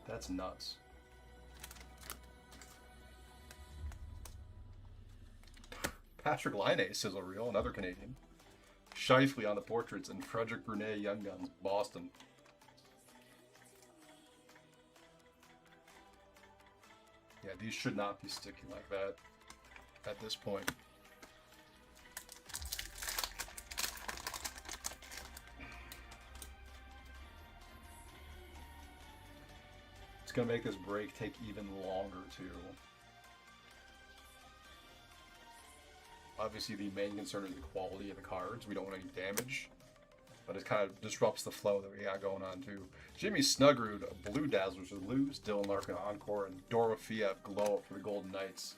That's nuts. Patrick Laine, Sizzle Reel, another Canadian. Shifley on the Portraits, and Frederick Brunet, Young Guns, Boston. Yeah, these should not be sticking like that at this point. It's going to make this break take even longer, too. Obviously, the main concern is the quality of the cards. We don't want any damage, but it kind of disrupts the flow that we got going on, too. Jimmy Snuggerud, Blue Dazzlers with Lose, Dylan Larkin, Encore, and Dorofiev, Glow Up for the Golden Knights.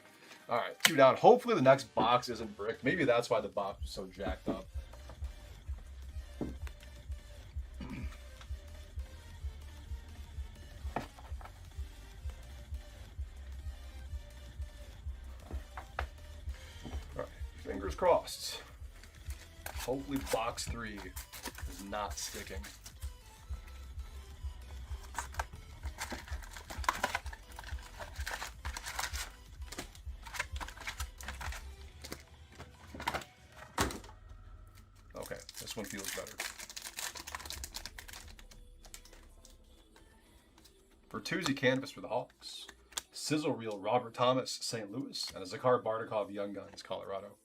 All right, 2 down. Hopefully the next box isn't bricked. Maybe that's why the box was so jacked up. Fingers crossed. Hopefully box 3 is not sticking. Okay, this one feels better. Bertuzzi Canvas for the Hawks. Sizzle Reel, Robert Thomas, St. Louis. And a Zakhar Bardakov, Young Guns, Colorado.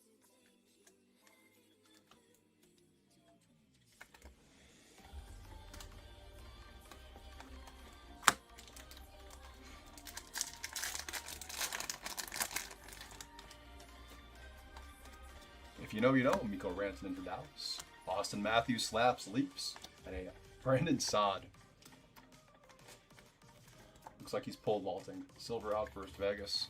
If you know, you know. Mikko Rantanen for Dallas. Austin Matthews slaps Leafs. And a Brandon Saad. Looks like he's pole vaulting. Silver Outburst, Vegas.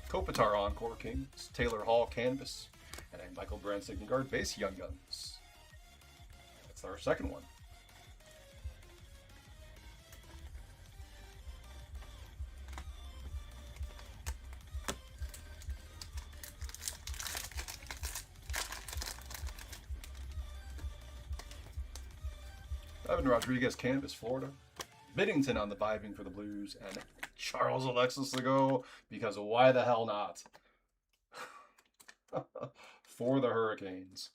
Kopitar Encore, Kings. Taylor Hall, Canvas. And a Michael Brandt Signet Guard base, Young Guns. That's our second one. Evan Rodriguez, Canvas, Florida. Biddington on the vibing for the Blues. And Charles Alexis to go, because why the hell not? For the Hurricanes.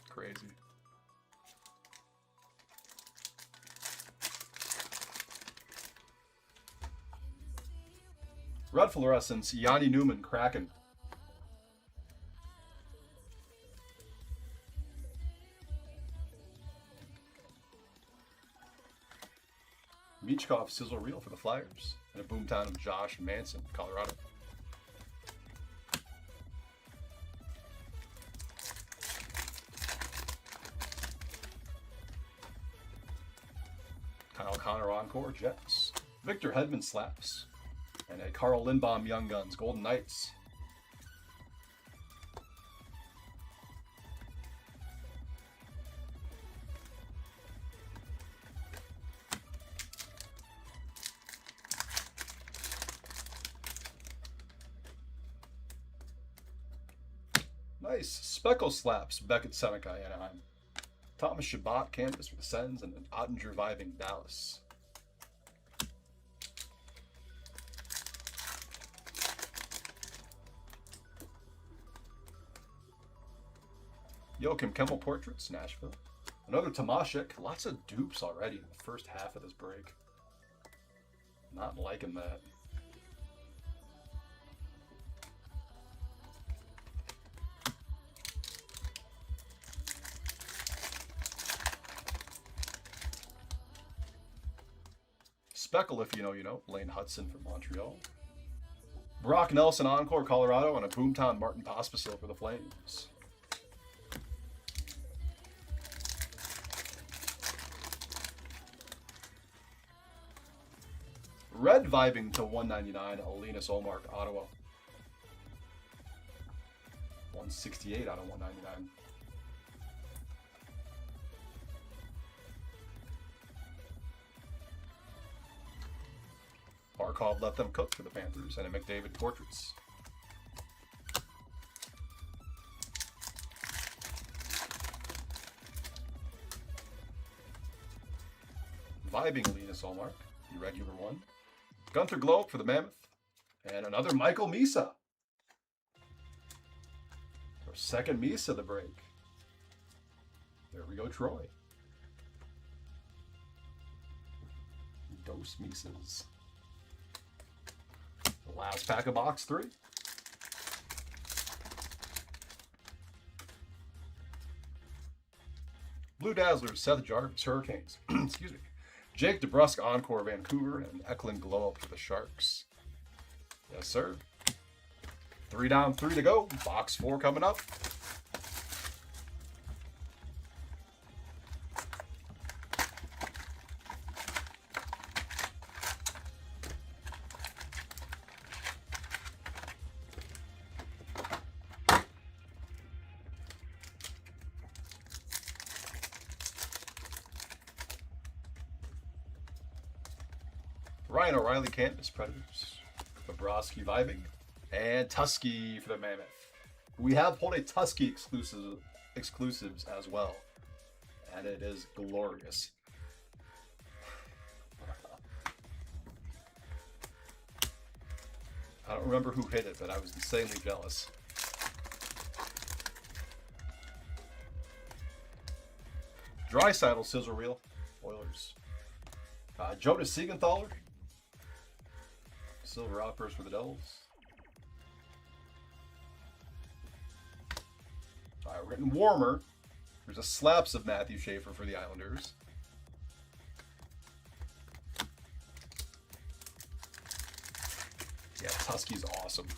Crazy. Red Fluorescence, Yanni Newman, Kraken. Michkov, Sizzle Reel for the Flyers. And a Boomtown of Josh Manson, Colorado. Kyle Connor Encore, Jets. Victor Hedman, Slaps. And a Carl Lindbaum, Young Guns, Golden Knights. Nice. Speckle Slaps, Beckett Seneca, Anaheim. Thomas Shabbat, Canvas for the Sens, and an Ottinger Vibing, Dallas. Joachim Kemmel Portraits, Nashville. Another Tomashek. Lots of dupes already in the first half of this break. Not liking that. Speckle, if you know, you know. Lane Hudson from Montreal. Brock Nelson, Encore, Colorado, and a Boomtown Martin Pospisil for the Flames. Red Vibing to 199, Linus Olmark, Ottawa. 168 out of 199. Barkov Let Them Cook for the Panthers, and a McDavid Portraits. Vibing Linus Olmark, the regular one. Gunther Globe for the Mammoth. And another Michael Misa. Our second Misa of the break. There we go, Troy. Dose Misas. The last pack of box 3. Blue Dazzlers, Seth Jarvis, Hurricanes. Excuse me. Jake DeBrusk, Encore, Vancouver, and Eklund Glow Up for the Sharks. Yes, sir. 3 down, 3 to go. Box 4 coming up. Ryan O'Reilly, Canvas, Predators. Bobrovsky Vibing. And Tusky for the Mammoth. We have pulled a Tusky exclusives as well. And it is glorious. I don't remember who hit it, but I was insanely jealous. Draisaitl, Sizzle Reel, Oilers. Jonas Siegenthaler. Silver Outburst for the Devils. All right, we're getting warmer. There's a slaps of Matthew Schaefer for the Islanders. Yeah, Tusky's awesome.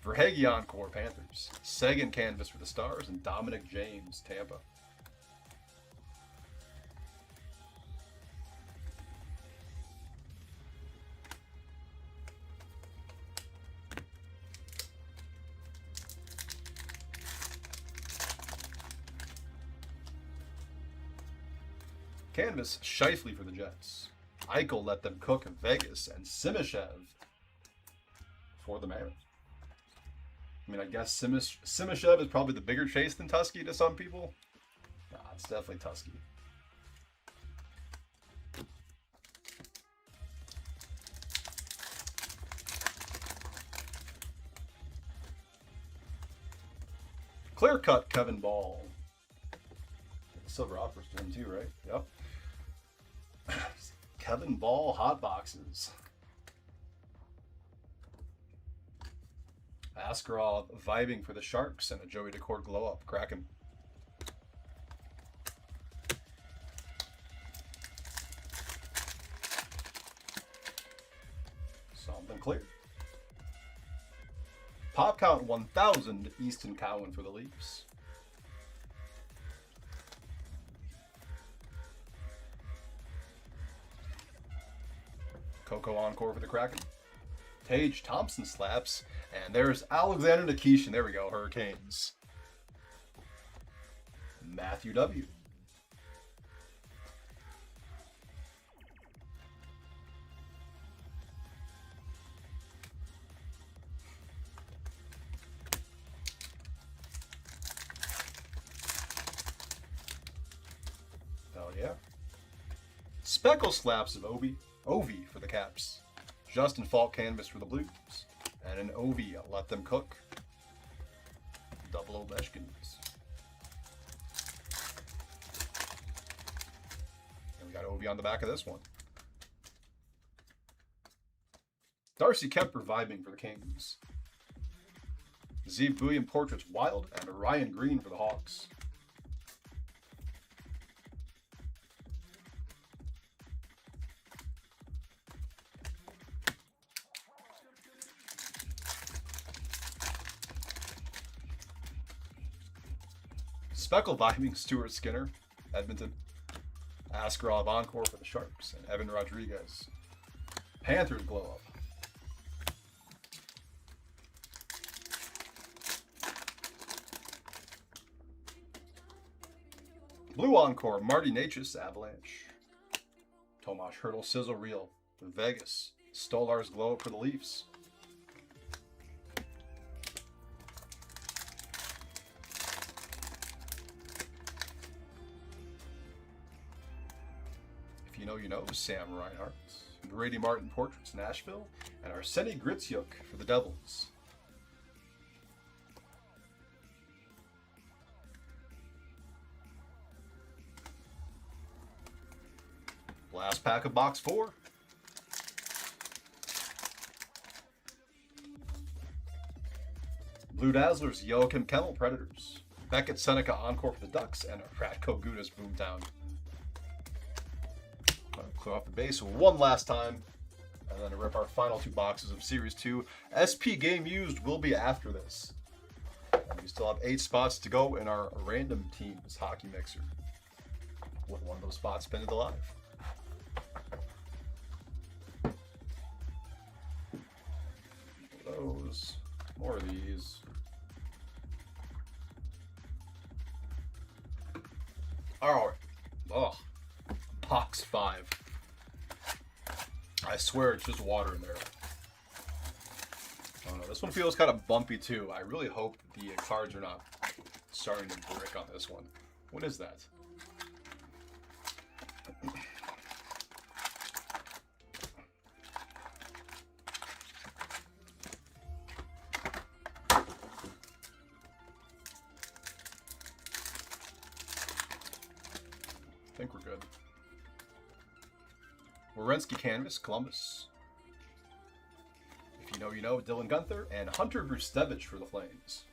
Verhaeghe Encore, Panthers. Seguin Canvas for the Stars, and Dominic James, Tampa. Canvas, Scheifele for the Jets. Eichel Let Them Cook, Vegas, and Simishev. for the Mariners. I mean, I guess Simashev is probably the bigger chase than Tusky to some people. Nah, it's definitely Tusky. Clear cut Kevin Ball. Silver offers to him too, right? Yep. Kevin Ball hot boxes. Askarov vibing for the Sharks and a Joey Decord glow up. Kraken. Something clear. Pop count 1,000 Easton Cowan for the Leafs. Coco encore for the Kraken. Tage Thompson slaps. And there's Alexander Nikishin. There we go. Hurricanes. Matthew W. Oh yeah. Speckle slaps of Ovi for the Caps. Justin Falk canvas for the Blues. And an Ovi, let them cook. Double Ovechkins. And we got Ovi on the back of this one. Darcy Kemper vibing for the Kings. Zeev Buium portraits wild and Ryan Green for the Hawks. Speckle vibing Stuart Skinner, Edmonton. Askarov encore for the Sharks and Evan Rodriguez. Panthers glow up. Blue encore, Marty Natchez, Avalanche. Tomas Hertl sizzle reel for Vegas. Stolar's glow up for the Leafs. You know, Sam Reinhart, Brady Martin portraits, Nashville, and Arseny Gritsyuk for the Devils. Last pack of box 4. Blue Dazzlers, Joachim Kemmel, Predators. Beckett Seneca encore for the Ducks, and Radko Gudas, Boomtown. Clear off the base one last time, and then to rip our final 2 boxes of Series 2. SP game used will be after this. And we still have 8 spots to go in our random teams hockey mixer, with one of those spots pinned to live. Those, more of these. All right. Oh, box 5. I swear it's just water in there. Oh no, this one feels kind of bumpy too. I really hope the cards are not starting to brick on this one. What is that? I think we're good. Werenski canvas, Columbus. If you know, Dylan Gunther and Hunter Brustevich for the Flames.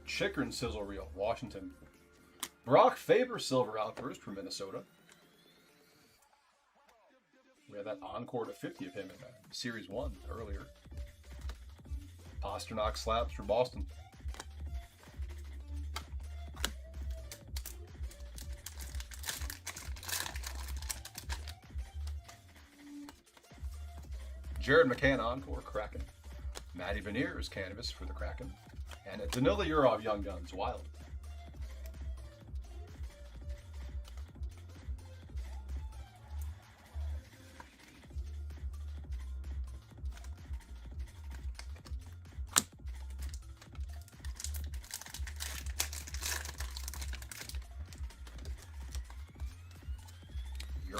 Chikrin sizzle reel, Washington. Brock Faber silver outburst for Minnesota. We had that encore to 50 of him in Series 1 earlier. Pasternak slaps for Boston. Jared McCann Encore, Kraken. Matty Veneers canvas for the Kraken. And Danila Yurov Young Guns, Wild.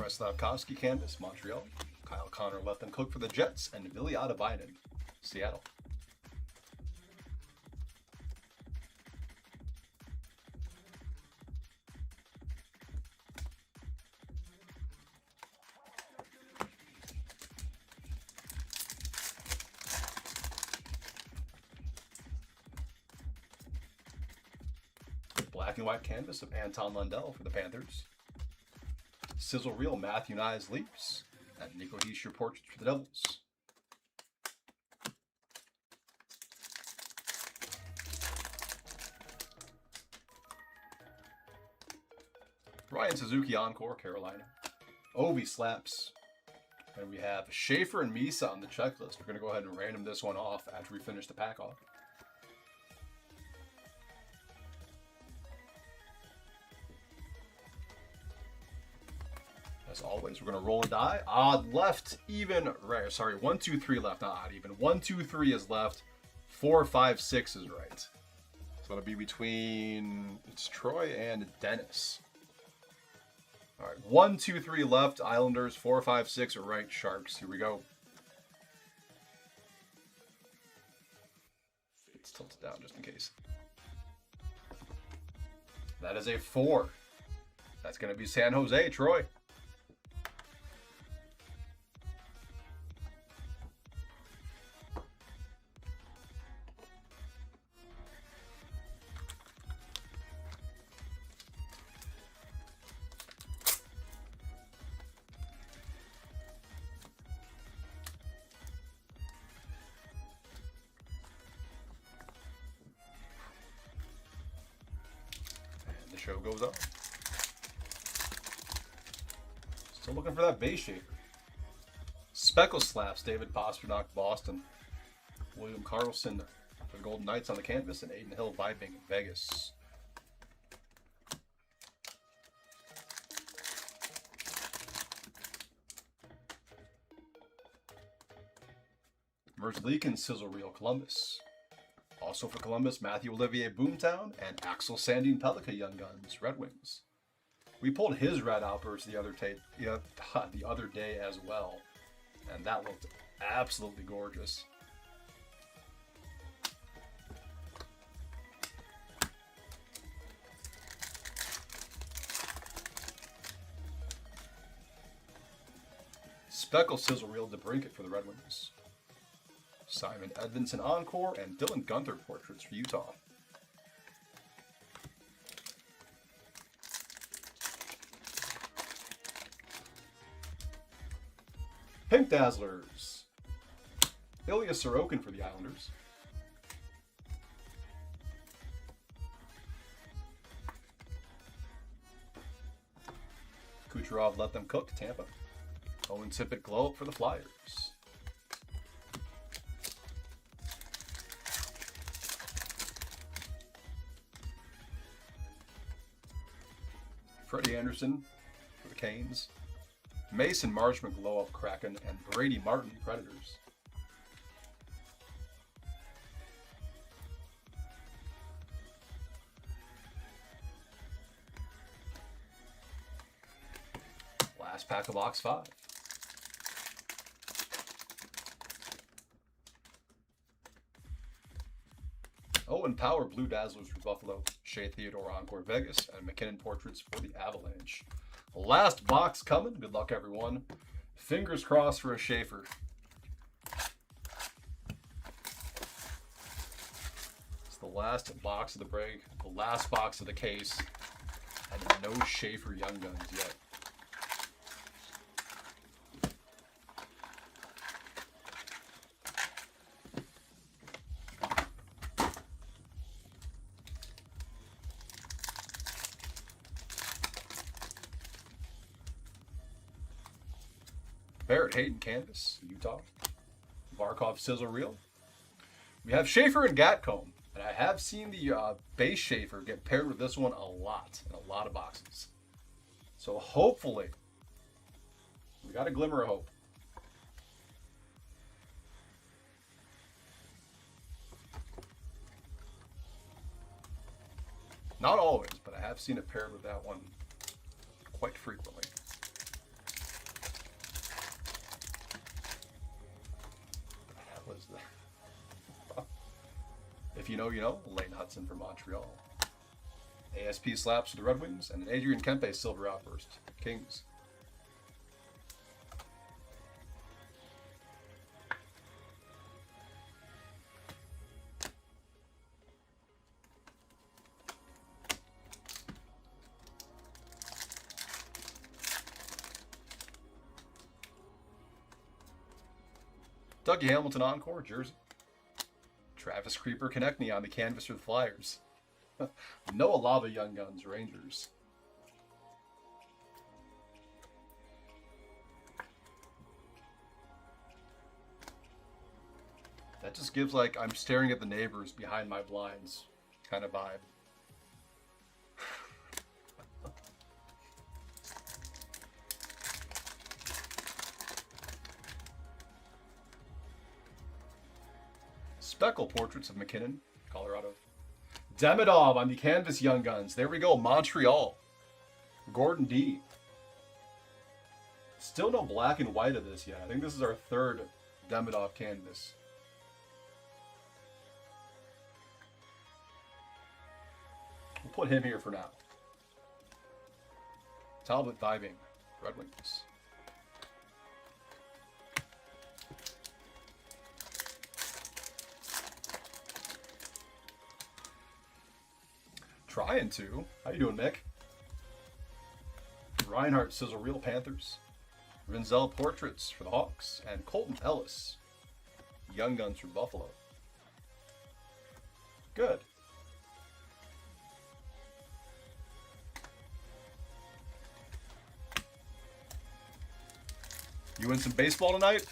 Slavkovsky canvas, Montreal. Kyle Connor let them cook for the Jets, and Villy Biden, Seattle. Black and white canvas of Anton Lundell for the Panthers. Sizzle Reel Matthew Nyes Leafs, and Nico Hischier Portraits for the Devils. Ryan Suzuki Encore, Carolina. Ovi Slaps. And we have Schaefer and Misa on the checklist. We're going to go ahead and random this one off after we finish the pack off. As always, we're going to roll a die. Odd left, even, right, sorry, 1, 2, 3 left, not odd even. 1, 2, 3 is left. 4, 5, 6 is right. So it'll be between, it's Troy and Dennis. All right, 1, 2, 3 left, Islanders. 4, 5, 6 are right, Sharks. Here we go. Let's tilt it down just in case. That is a 4. That's going to be San Jose, Troy. Show goes on. Still looking for that base shaper. Speckle Slaps, David Pasternak, Boston. William Carlson for the Golden Knights on the canvas, and Aiden Hill vibing, Vegas. Merzlikin Sizzle Reel, Columbus. Also for Columbus, Matthew Olivier Boomtown and Axel Sandin Pelika Young Guns, Red Wings. We pulled his red outburst the other day as well, and that looked absolutely gorgeous. Speckle Sizzle Reel DeBrincat for the Red Wings. Simon Edvinson Encore and Dylan Gunther Portraits for Utah. Pink Dazzlers. Ilya Sorokin for the Islanders. Kucherov Let Them Cook, Tampa. Owen Tippett Glow Up for the Flyers. Freddie Anderson for the Canes. Mason Marchman Glow Up Kraken, and Brady Martin Predators. Last pack of box 5. Owen Power Blue Dazzlers for Buffalo, Shea Theodore Encore Vegas, and McKinnon Portraits for the Avalanche. Last box coming. Good luck, everyone. Fingers crossed for a Schaefer. It's the last box of the break, the last box of the case, and no Schaefer Young Guns yet. Barrett Hayton Canvas, Utah. Barkov Sizzle Reel. We have Schaefer and Gatcomb. And I have seen the base Schaefer get paired with this one a lot in a lot of boxes. So hopefully, we got a glimmer of hope. Not always, but I have seen it paired with that one quite frequently. What is that? If you know, you know. Lane Hudson for Montreal. ASP slaps for the Red Wings, and an Adrian Kempe silver outburst. Kings. Dougie Hamilton Encore, jersey. Travis Creeper Konechny on the canvas for the Flyers. Noah Lava Young Guns, Rangers. That just gives like I'm staring at the neighbors behind my blinds kind of vibe. Speckle portraits of McKinnon, Colorado. Demidov on the canvas Young Guns. There we go, Montreal. Gordon D. Still no black and white of this yet. I think this is our third Demidov canvas. We'll put him here for now. Talbot vibing, Red Wings. Trying to. How you doing, Mick? Reinhardt Sizzle Reel Panthers. Rinzel Portraits for the Hawks. And Colton Ellis. Young Guns for Buffalo. Good. You win some baseball tonight?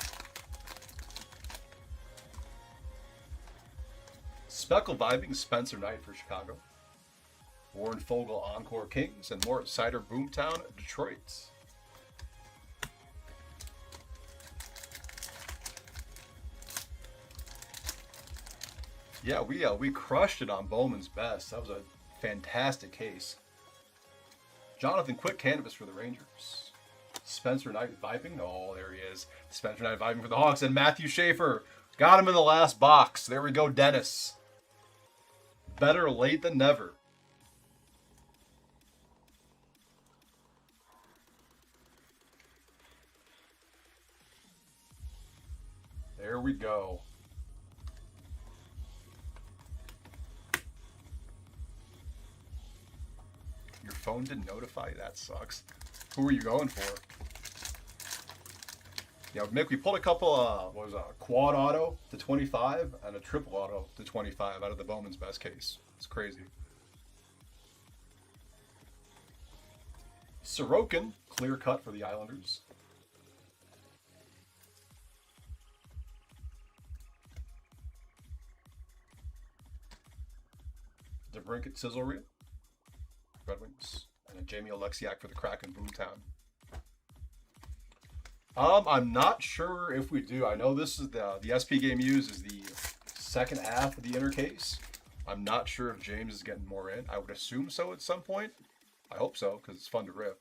Speckle vibing Spencer Knight for Chicago. Warren Fogle Encore Kings, and Moritz Seider Boomtown Detroit. Yeah, we crushed it on Bowman's Best. That was a fantastic case. Jonathan Quick canvas for the Rangers. Spencer Knight vibing. Oh, there he is. Spencer Knight vibing for the Hawks, and Matthew Schaefer got him in the last box. There we go, Dennis. Better late than never. There we go. Your phone didn't notify you? That sucks. Who were you going for? Yeah, Mick, we pulled a couple, what was a quad auto to 25 and a triple auto to 25 out of the Bowman's Best case. It's crazy. Sorokin, clear cut for the Islanders. DeBrincat Sizzle Reel, Red Wings, and a Jamie Oleksiak for the Kraken Boomtown. I'm not sure if we do. I know this is the SP game used is the second half of the inner case. I'm not sure if James is getting more in. I would assume so at some point. I hope so, because it's fun to rip.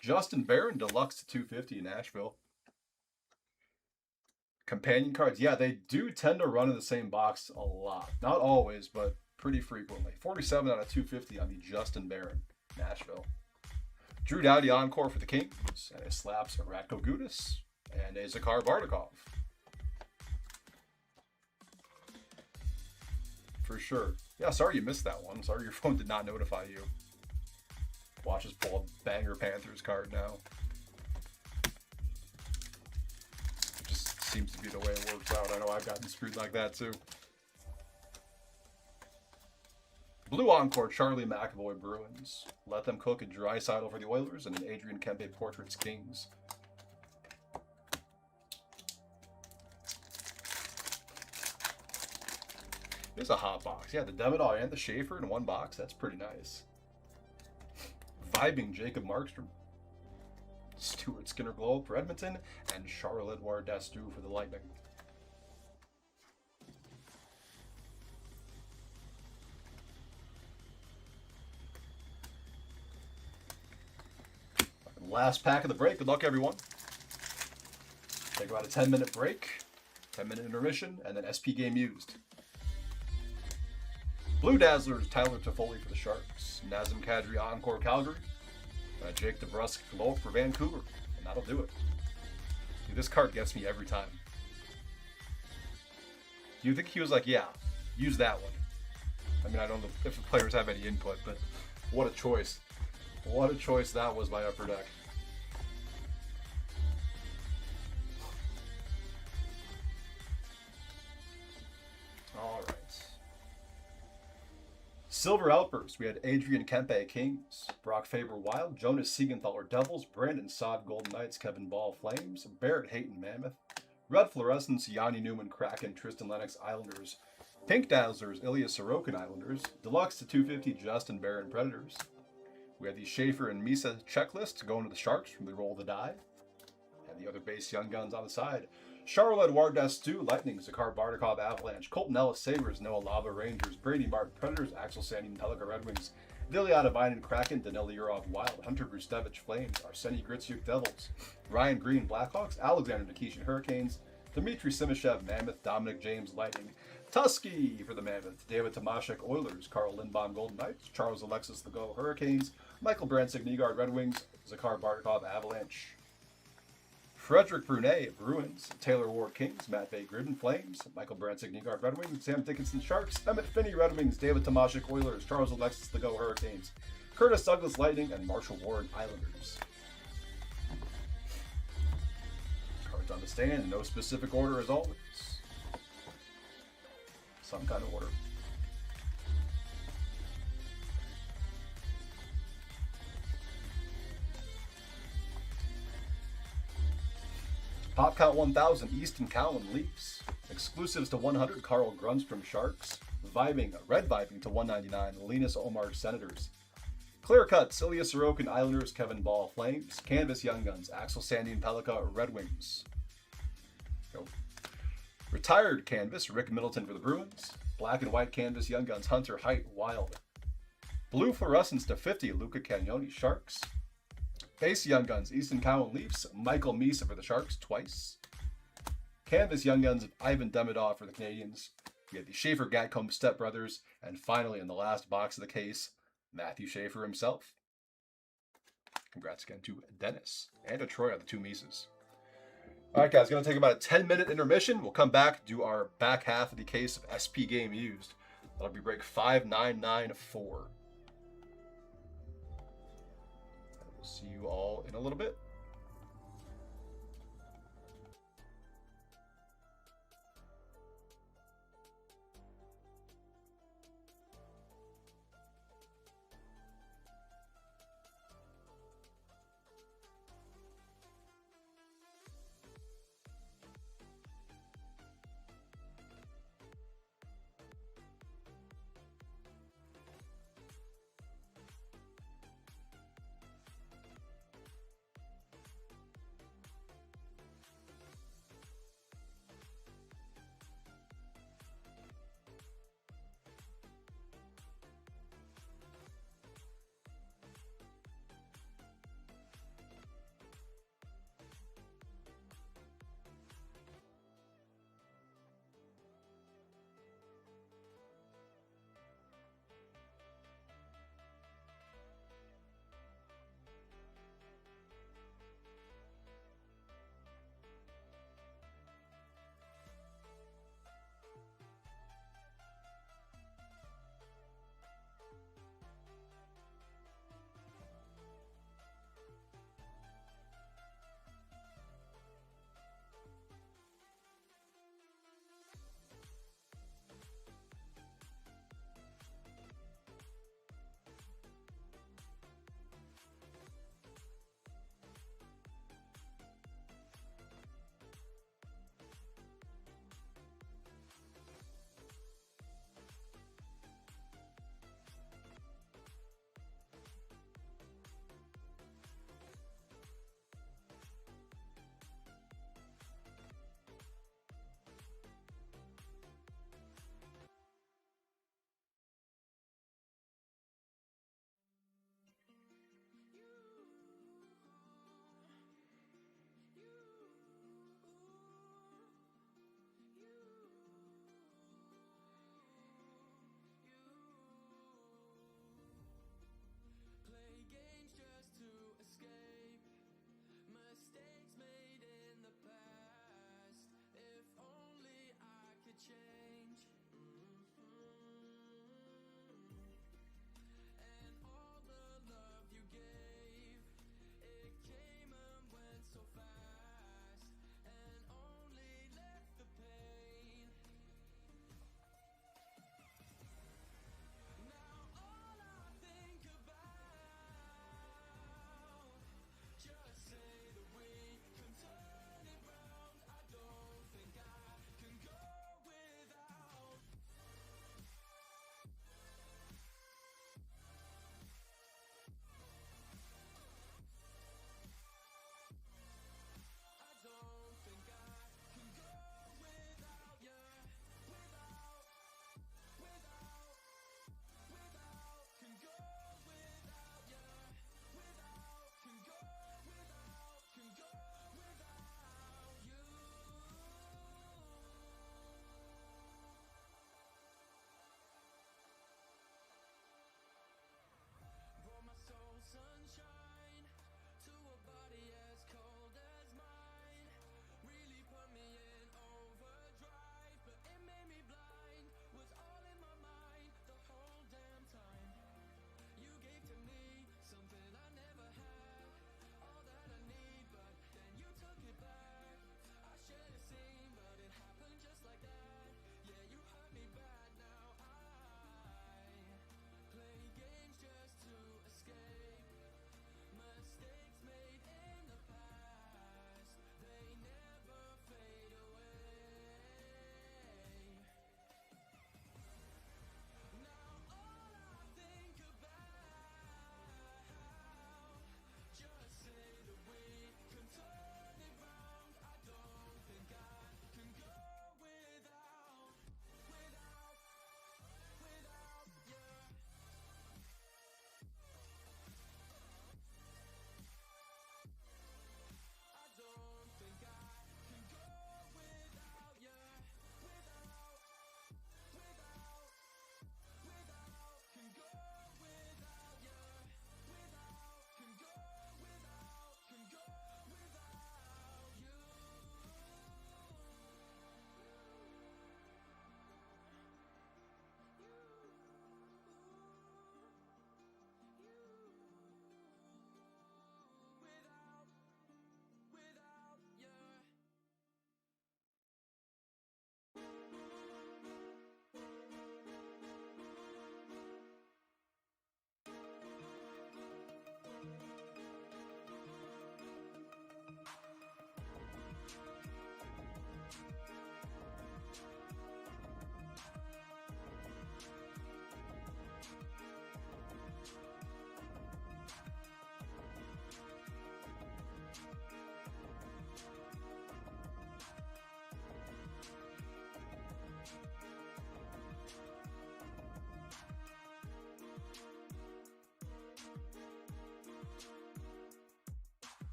Justin Barron, Deluxe to 250 in Nashville. Companion cards. Yeah, they do tend to run in the same box a lot. Not always, but pretty frequently. 47 out of 250 on the Justin Barron, Nashville. Drew Doughty Encore for the Kings. And it slaps a Ratko Gudas and a Zakhar Bardakov. For sure. Yeah, sorry you missed that one. Sorry your phone did not notify you. Watch us pull a banger Panthers card now. Just seems to be the way it works out. I know I've gotten screwed like that too. Blue Encore, Charlie McAvoy Bruins. Let Them Cook, a Draisaitl for the Oilers, and an Adrian Kempe Portraits Kings. It's a hot box. Yeah, the Demidov and the Schaefer in one box. That's pretty nice. Vibing Jacob Markstrom. Stuart Skinner Globe for Edmonton. And Charles-Edouard Dastou for the Lightning. Last pack of the break. Good luck, everyone. Take about a 10-minute break, 10-minute intermission, and then SP game used. Blue Dazzlers, Tyler Toffoli for the Sharks. Nazem Kadri, Encore Calgary. Jake DeBrusk for Vancouver. And that'll do it. Dude, this card gets me every time. Do you think he was like, yeah, use that one? I mean, I don't know if the players have any input, but what a choice. What a choice that was by Upper Deck. All right. Silver Outburst. We had Adrian Kempe Kings, Brock Faber Wild, Jonas Siegenthaler Devils, Brandon Saad Golden Knights, Kevin Ball Flames, Barrett Hayton Mammoth, Red Fluorescence Yanni Newman Kraken, Tristan Lennox Islanders, Pink Dazzlers Ilya Sorokin Islanders, Deluxe to 250 Justin Barron Predators. We have the Schaefer and Misa checklist going to the Sharks from the roll of the die. And the other base Young Guns on the side. Charles-Edouard Dastou, Lightning, Zakhar Bartikov, Avalanche, Colton Ellis, Sabres, Noah Lava, Rangers, Brady Martin, Predators, Axel Sandin, Metallica, Red Wings, Viliana Vinen, Kraken, Danil Yurov, Wild, Hunter Grustevich, Flames, Arseny Gritsyuk, Devils, Ryan Green, Blackhawks, Alexander Nikishin, Hurricanes, Dmitry Simashev, Mammoth, Dominic James, Lightning, Tusky for the Mammoth, David Tomashek, Oilers, Carl Lindbaum, Golden Knights, Charles Alexis Legault, Hurricanes, Michael Bransick, Nygaard, Red Wings, Zakhar Bartikov, Avalanche, Frederick Brunet, Bruins, Taylor Ward, Kings, Matt Bay, Gridden, Flames, Michael Bransick, Nygaard, Red Wings, Sam Dickinson, Sharks, Emmett Finney, Red Wings, David Tomashek, Oilers, Charles Alexis Legault, Hurricanes, Curtis Douglas, Lightning, and Marshall Ward, Islanders. Cards on the stand in no specific order as always. Some kind of order. Pop Count 1000, Easton Cowan, Leafs. Exclusives to 100, Carl Grunstrom, Sharks. Vibing, Red Vibing to 199, Linus Omar, Senators. Clear Cuts, Ilya Sorokin, Islanders, Kevin Ball, Flames. Canvas, Young Guns, Axel Sandin, Pelika, Red Wings. Go. Retired Canvas, Rick Middleton for the Bruins. Black and White Canvas, Young Guns, Hunter Height, Wild. Blue Fluorescence to 50, Luca Cagnoni, Sharks. Base Young Guns, Easton Cowan, Leafs, Michael Misa for the Sharks, twice. Canvas Young Guns, Ivan Demidov for the Canadians. We have the Schaefer Gatcomb stepbrothers. And finally, in the last box of the case, Matthew Schaefer himself. Congrats again to Dennis and to Troy on the two Misas. All right, guys, going to take about a 10-minute intermission. We'll come back, do our back half of the case of SP game used. That'll be break 5994. See you all in a little bit. change. And all the love you gave, it came and went so fast, and only left the pain. Now all I think about, just say that we can turn it round. I don't think I can go without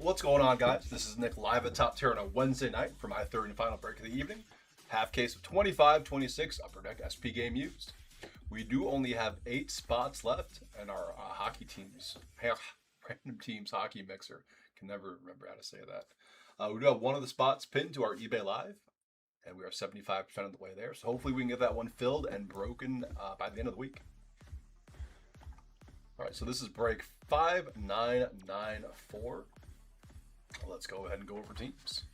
What's going on, guys? This is Nick live at Top Tier on a Wednesday night for my third and final break of the evening. Half case of 25-26 Upper Deck SP game used. We do only have 8 spots left, and our hockey teams, random teams hockey mixer, can never remember how to say that. We do have one of the spots pinned to our eBay Live, and we are 75% of the way there. So hopefully we can get that one filled and broken by the end of the week. All right, so this is break 5994. Let's go ahead and go over teams.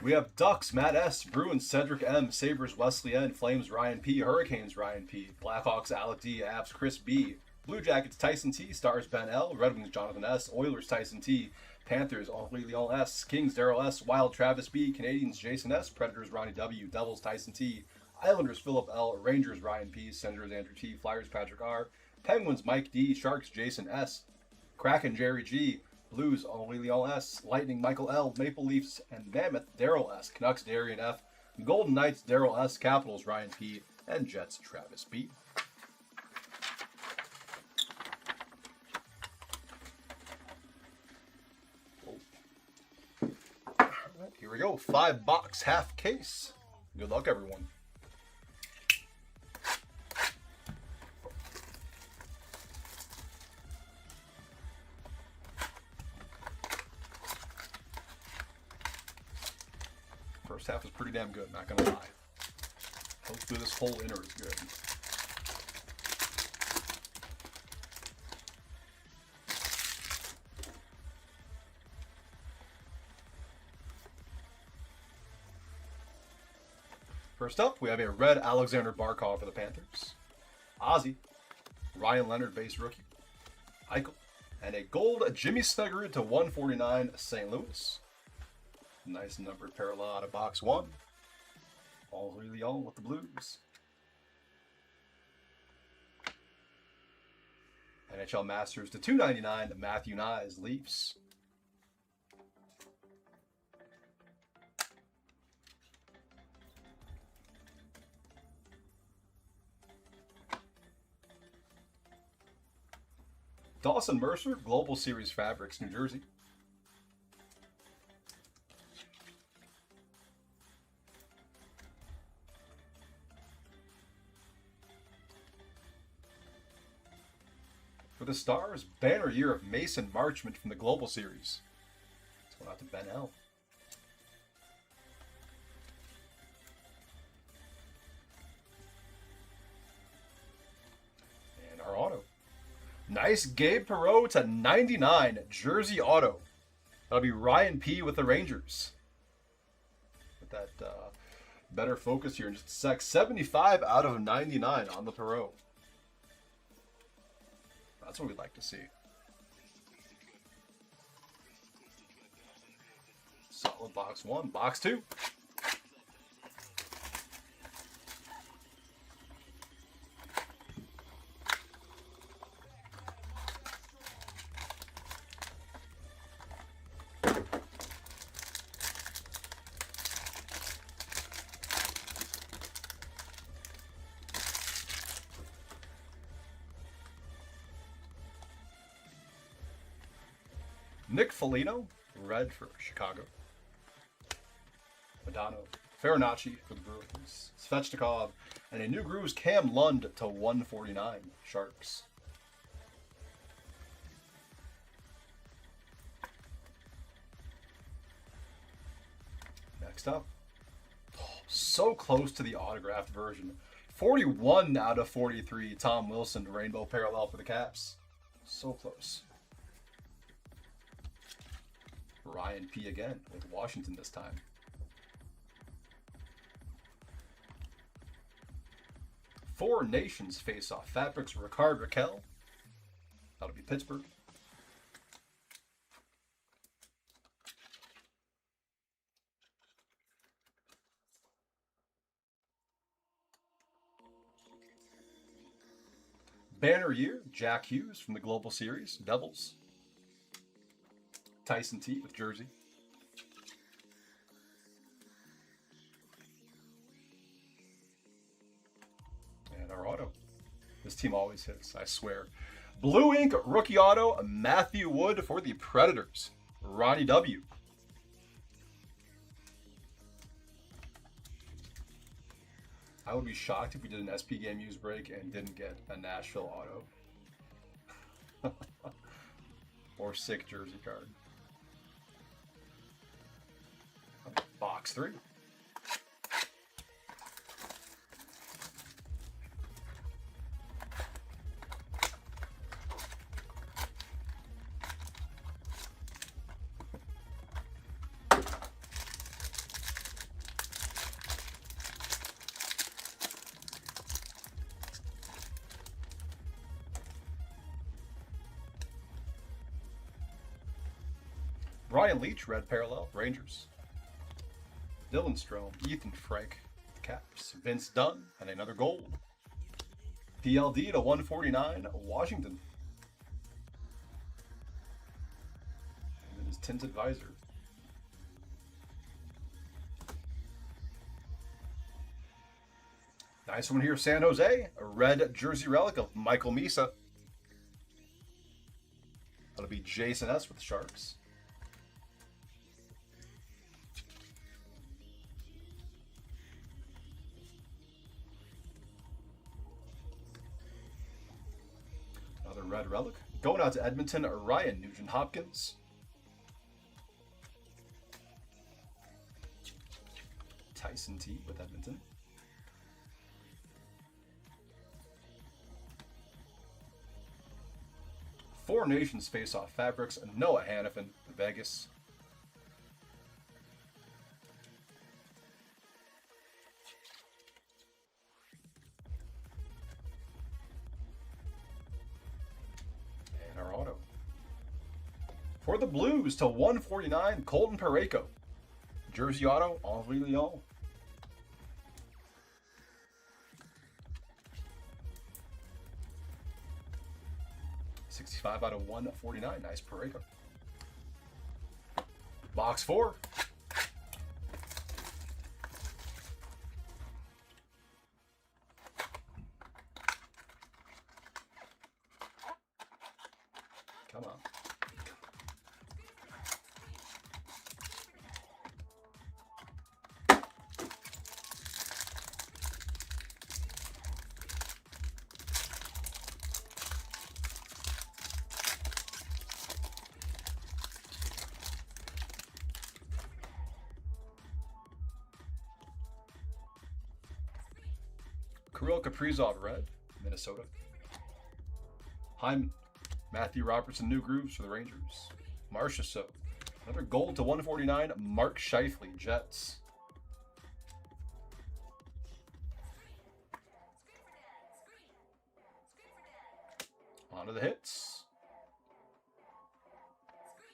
We have Ducks, Matt S., Bruins, Cedric M., Sabres, Wesley N., Flames, Ryan P., Hurricanes, Ryan P., Blackhawks, Alec D., Avs, Chris B., Blue Jackets, Tyson T., Stars, Ben L., Red Wings, Jonathan S., Oilers, Tyson T., Panthers, Henri Leon S., Kings, Daryl S., Wild, Travis B., Canadians, Jason S., Predators, Ronnie W., Devils, Tyson T., Islanders, Philip L., Rangers, Ryan P., Senators, Andrew T., Flyers, Patrick R., Penguins, Mike D., Sharks, Jason S., Kraken, Jerry G., Blues, Henri Leon S., Lightning, Michael L., Maple Leafs, and Mammoth, Daryl S., Canucks, Darian F., Golden Knights, Daryl S., Capitals, Ryan P., and Jets, Travis B. Alright, here we go. 5-box half case. Good luck, everyone. First half was pretty damn good, not gonna lie. Hopefully this whole inner is good. First up, we have a red Alexander Barkov for the Panthers, Ozzy, Ryan Leonard base rookie, Eichel, and a gold Jimmy Snuggerud to 149 St. Louis. Nice numbered parallel out of box 1. All really on with the Blues. NHL Masters to 299 Matthew Nyes Leafs. Dawson Mercer, Global Series Fabrics, New Jersey. For the Stars, banner year of Mason Marchment from the Global Series. Let's go out to Ben L. And our auto. Nice Gabe Perreault to 99, Jersey auto. That'll be Ryan P. with the Rangers. With that better focus here in just a sec. 75 out of 99 on the Perreault. That's what we'd like to see. Solid box 1. Box 2. Nick Foligno, red for Chicago. Madano, Farinacci for the Bruins. Svechnikov, and a new grooves Cam Lund to 149, Sharks. Next up, so close to the autographed version. 41 out of 43, Tom Wilson, rainbow parallel for the Caps. So close. Ryan P. again, with Washington this time. Four Nations face-off. Fabrics, Ricard Raquel. That'll be Pittsburgh. Banner year, Jack Hughes from the Global Series, Devils. Tyson T with Jersey. And our auto. This team always hits, I swear. Blue Ink rookie auto, Matthew Wood for the Predators. Ronnie W. I would be shocked if we did an SP Game Use break and didn't get a Nashville auto. Or sick jersey card. Box 3. Brian Leach, red parallel, Rangers. Dylan Strome, Ethan Frank, Caps. Vince Dunn, and another gold. PLD to 149, Washington. And then his tinted visor. Nice one here, San Jose. A red jersey relic of Michael Misa. That'll be Jason S. with the Sharks. Another red relic. Going out to Edmonton, Ryan Nugent-Hopkins. Tyson T with Edmonton. Four Nations face-off fabrics, Noah Hannafin, Vegas. And our auto. For the Blues to 149, Colton Parayko. Jersey auto, Henri Leon. $65 out of 149. Nice Parayko. Box 4. Come on. Kirill Kaprizov, red, Minnesota. Hyman, Matthew Robertson, new grooves for the Rangers. Marcia So, another gold to 149, Mark Scheifele, Jets. On to the hits.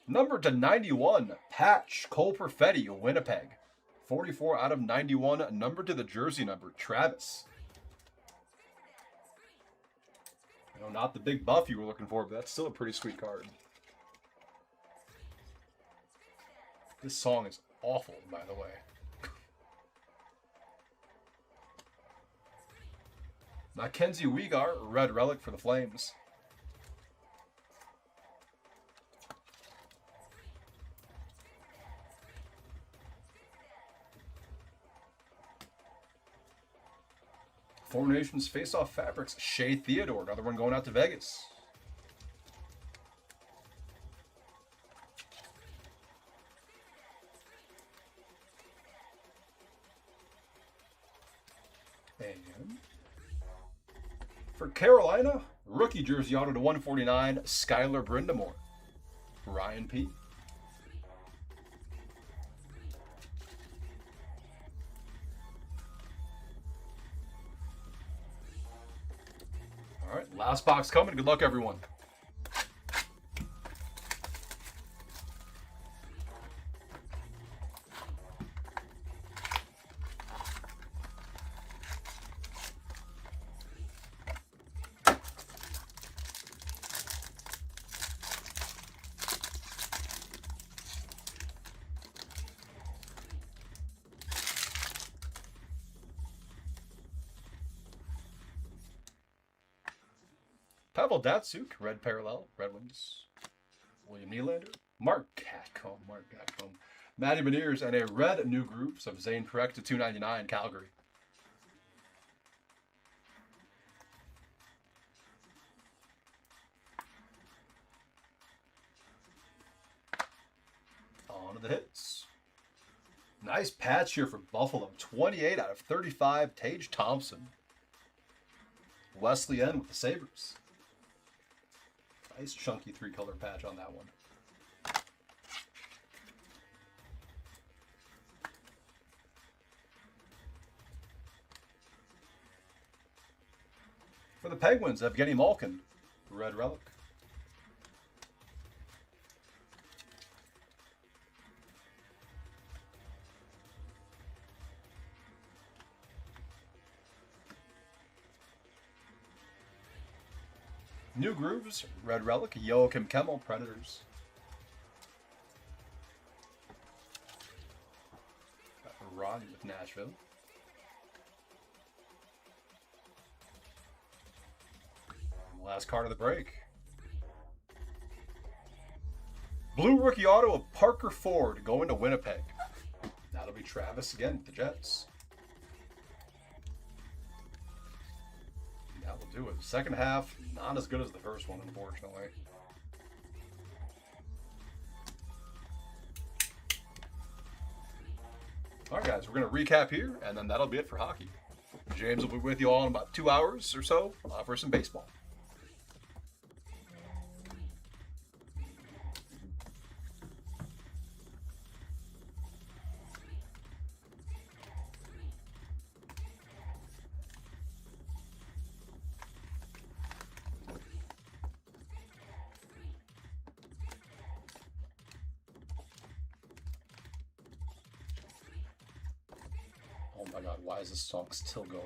Number to 91, Patch, Cole Perfetti, Winnipeg. 44 out of 91, number to the jersey number, Travis. You know, not the big buff you were looking for, but that's still a pretty sweet card. This song is awful, by the way. Mackenzie Weegar, red relic for the Flames. Four Nations face-off fabrics, Shea Theodore, another one going out to Vegas. And for Carolina, rookie jersey auto to 149, Skylar Brindamore, Ryan P. All right, last box coming. Good luck, everyone. Pavel Datsuk, red parallel, Red Wings. William Nylander, Mark Gatcomb, Matty Beniers, and a red new groups of Zane Perek to 299 Calgary. On to the hits. Nice patch here for Buffalo. 28 out of 35, Tage Thompson. Wesley N with the Sabres. Nice chunky 3-color patch on that one. For the Penguins, Evgeny Malkin, red relic. New Grooves, red relic, Joachim Kemmel, Predators. Got Roddy with Nashville. Last card of the break. Blue rookie auto of Parker Ford going to Winnipeg. That'll be Travis again with the Jets. That will do it. Second half, not as good as the first one, unfortunately. All right, guys, we're going to recap here, and then that'll be it for hockey. James will be with you all in about 2 hours or so for some baseball. Oh my god, why is this song still going?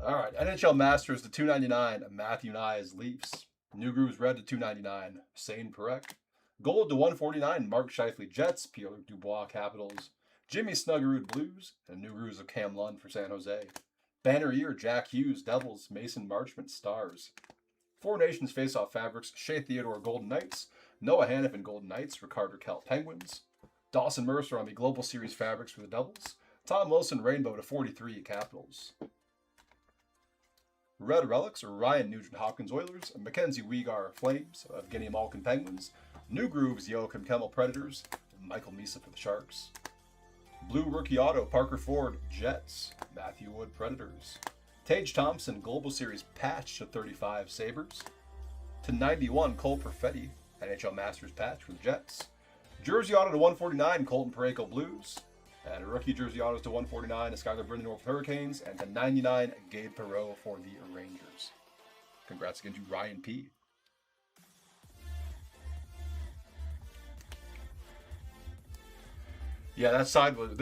Alright, NHL Masters to 299, Matthew Nyes Leafs. New Grooves red to 299, Zane Perek. Gold to 149, Mark Scheifele Jets, Pierre-Luc Dubois Capitals. Jimmy Snuggerud Blues, and New Grooves of Cam Lund for San Jose. Banner year, Jack Hughes Devils, Mason Marchment Stars. Four Nations Face-Off Fabrics, Shea Theodore Golden Knights, Noah Hannafin Golden Knights for Carter Kell Penguins. Dawson Mercer on the Global Series Fabrics for the Devils. Tom Wilson Rainbow to 43 Capitals. Red Relics, Ryan Nugent Hopkins Oilers, Mackenzie Weegar Flames, Evgeny Malkin Penguins, New Grooves Joachim Kemmel Predators, and Michael Misa for the Sharks. Blue Rookie Auto Parker Ford Jets, Matthew Wood Predators. Tage Thompson Global Series Patch to 35 Sabres. To 91 Cole Perfetti, NHL Masters Patch for the Jets. Jersey Auto to 149 Colton Parayko Blues. And rookie jersey autos to 149, Skylar Brindenor for Hurricanes, and to 99, Gabe Perreault for the Rangers. Congrats again to Ryan P. Yeah, this side was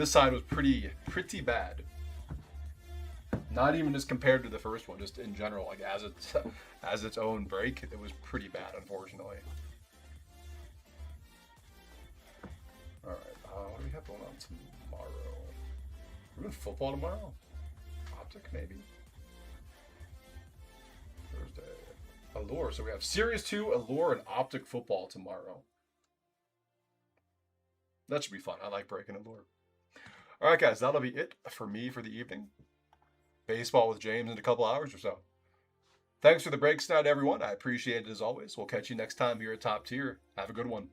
pretty bad. Not even just compared to the first one, just in general, like as its own break, it was pretty bad, unfortunately. All right, what do we have going on tomorrow? We're doing football tomorrow? Optic, maybe? Thursday. Allure. So we have Series 2, Allure, and Optic football tomorrow. That should be fun. I like breaking Allure. All right, guys. That'll be it for me for the evening. Baseball with James in a couple hours or so. Thanks for the breaks tonight, everyone. I appreciate it as always. We'll catch you next time here at Top Tier. Have a good one.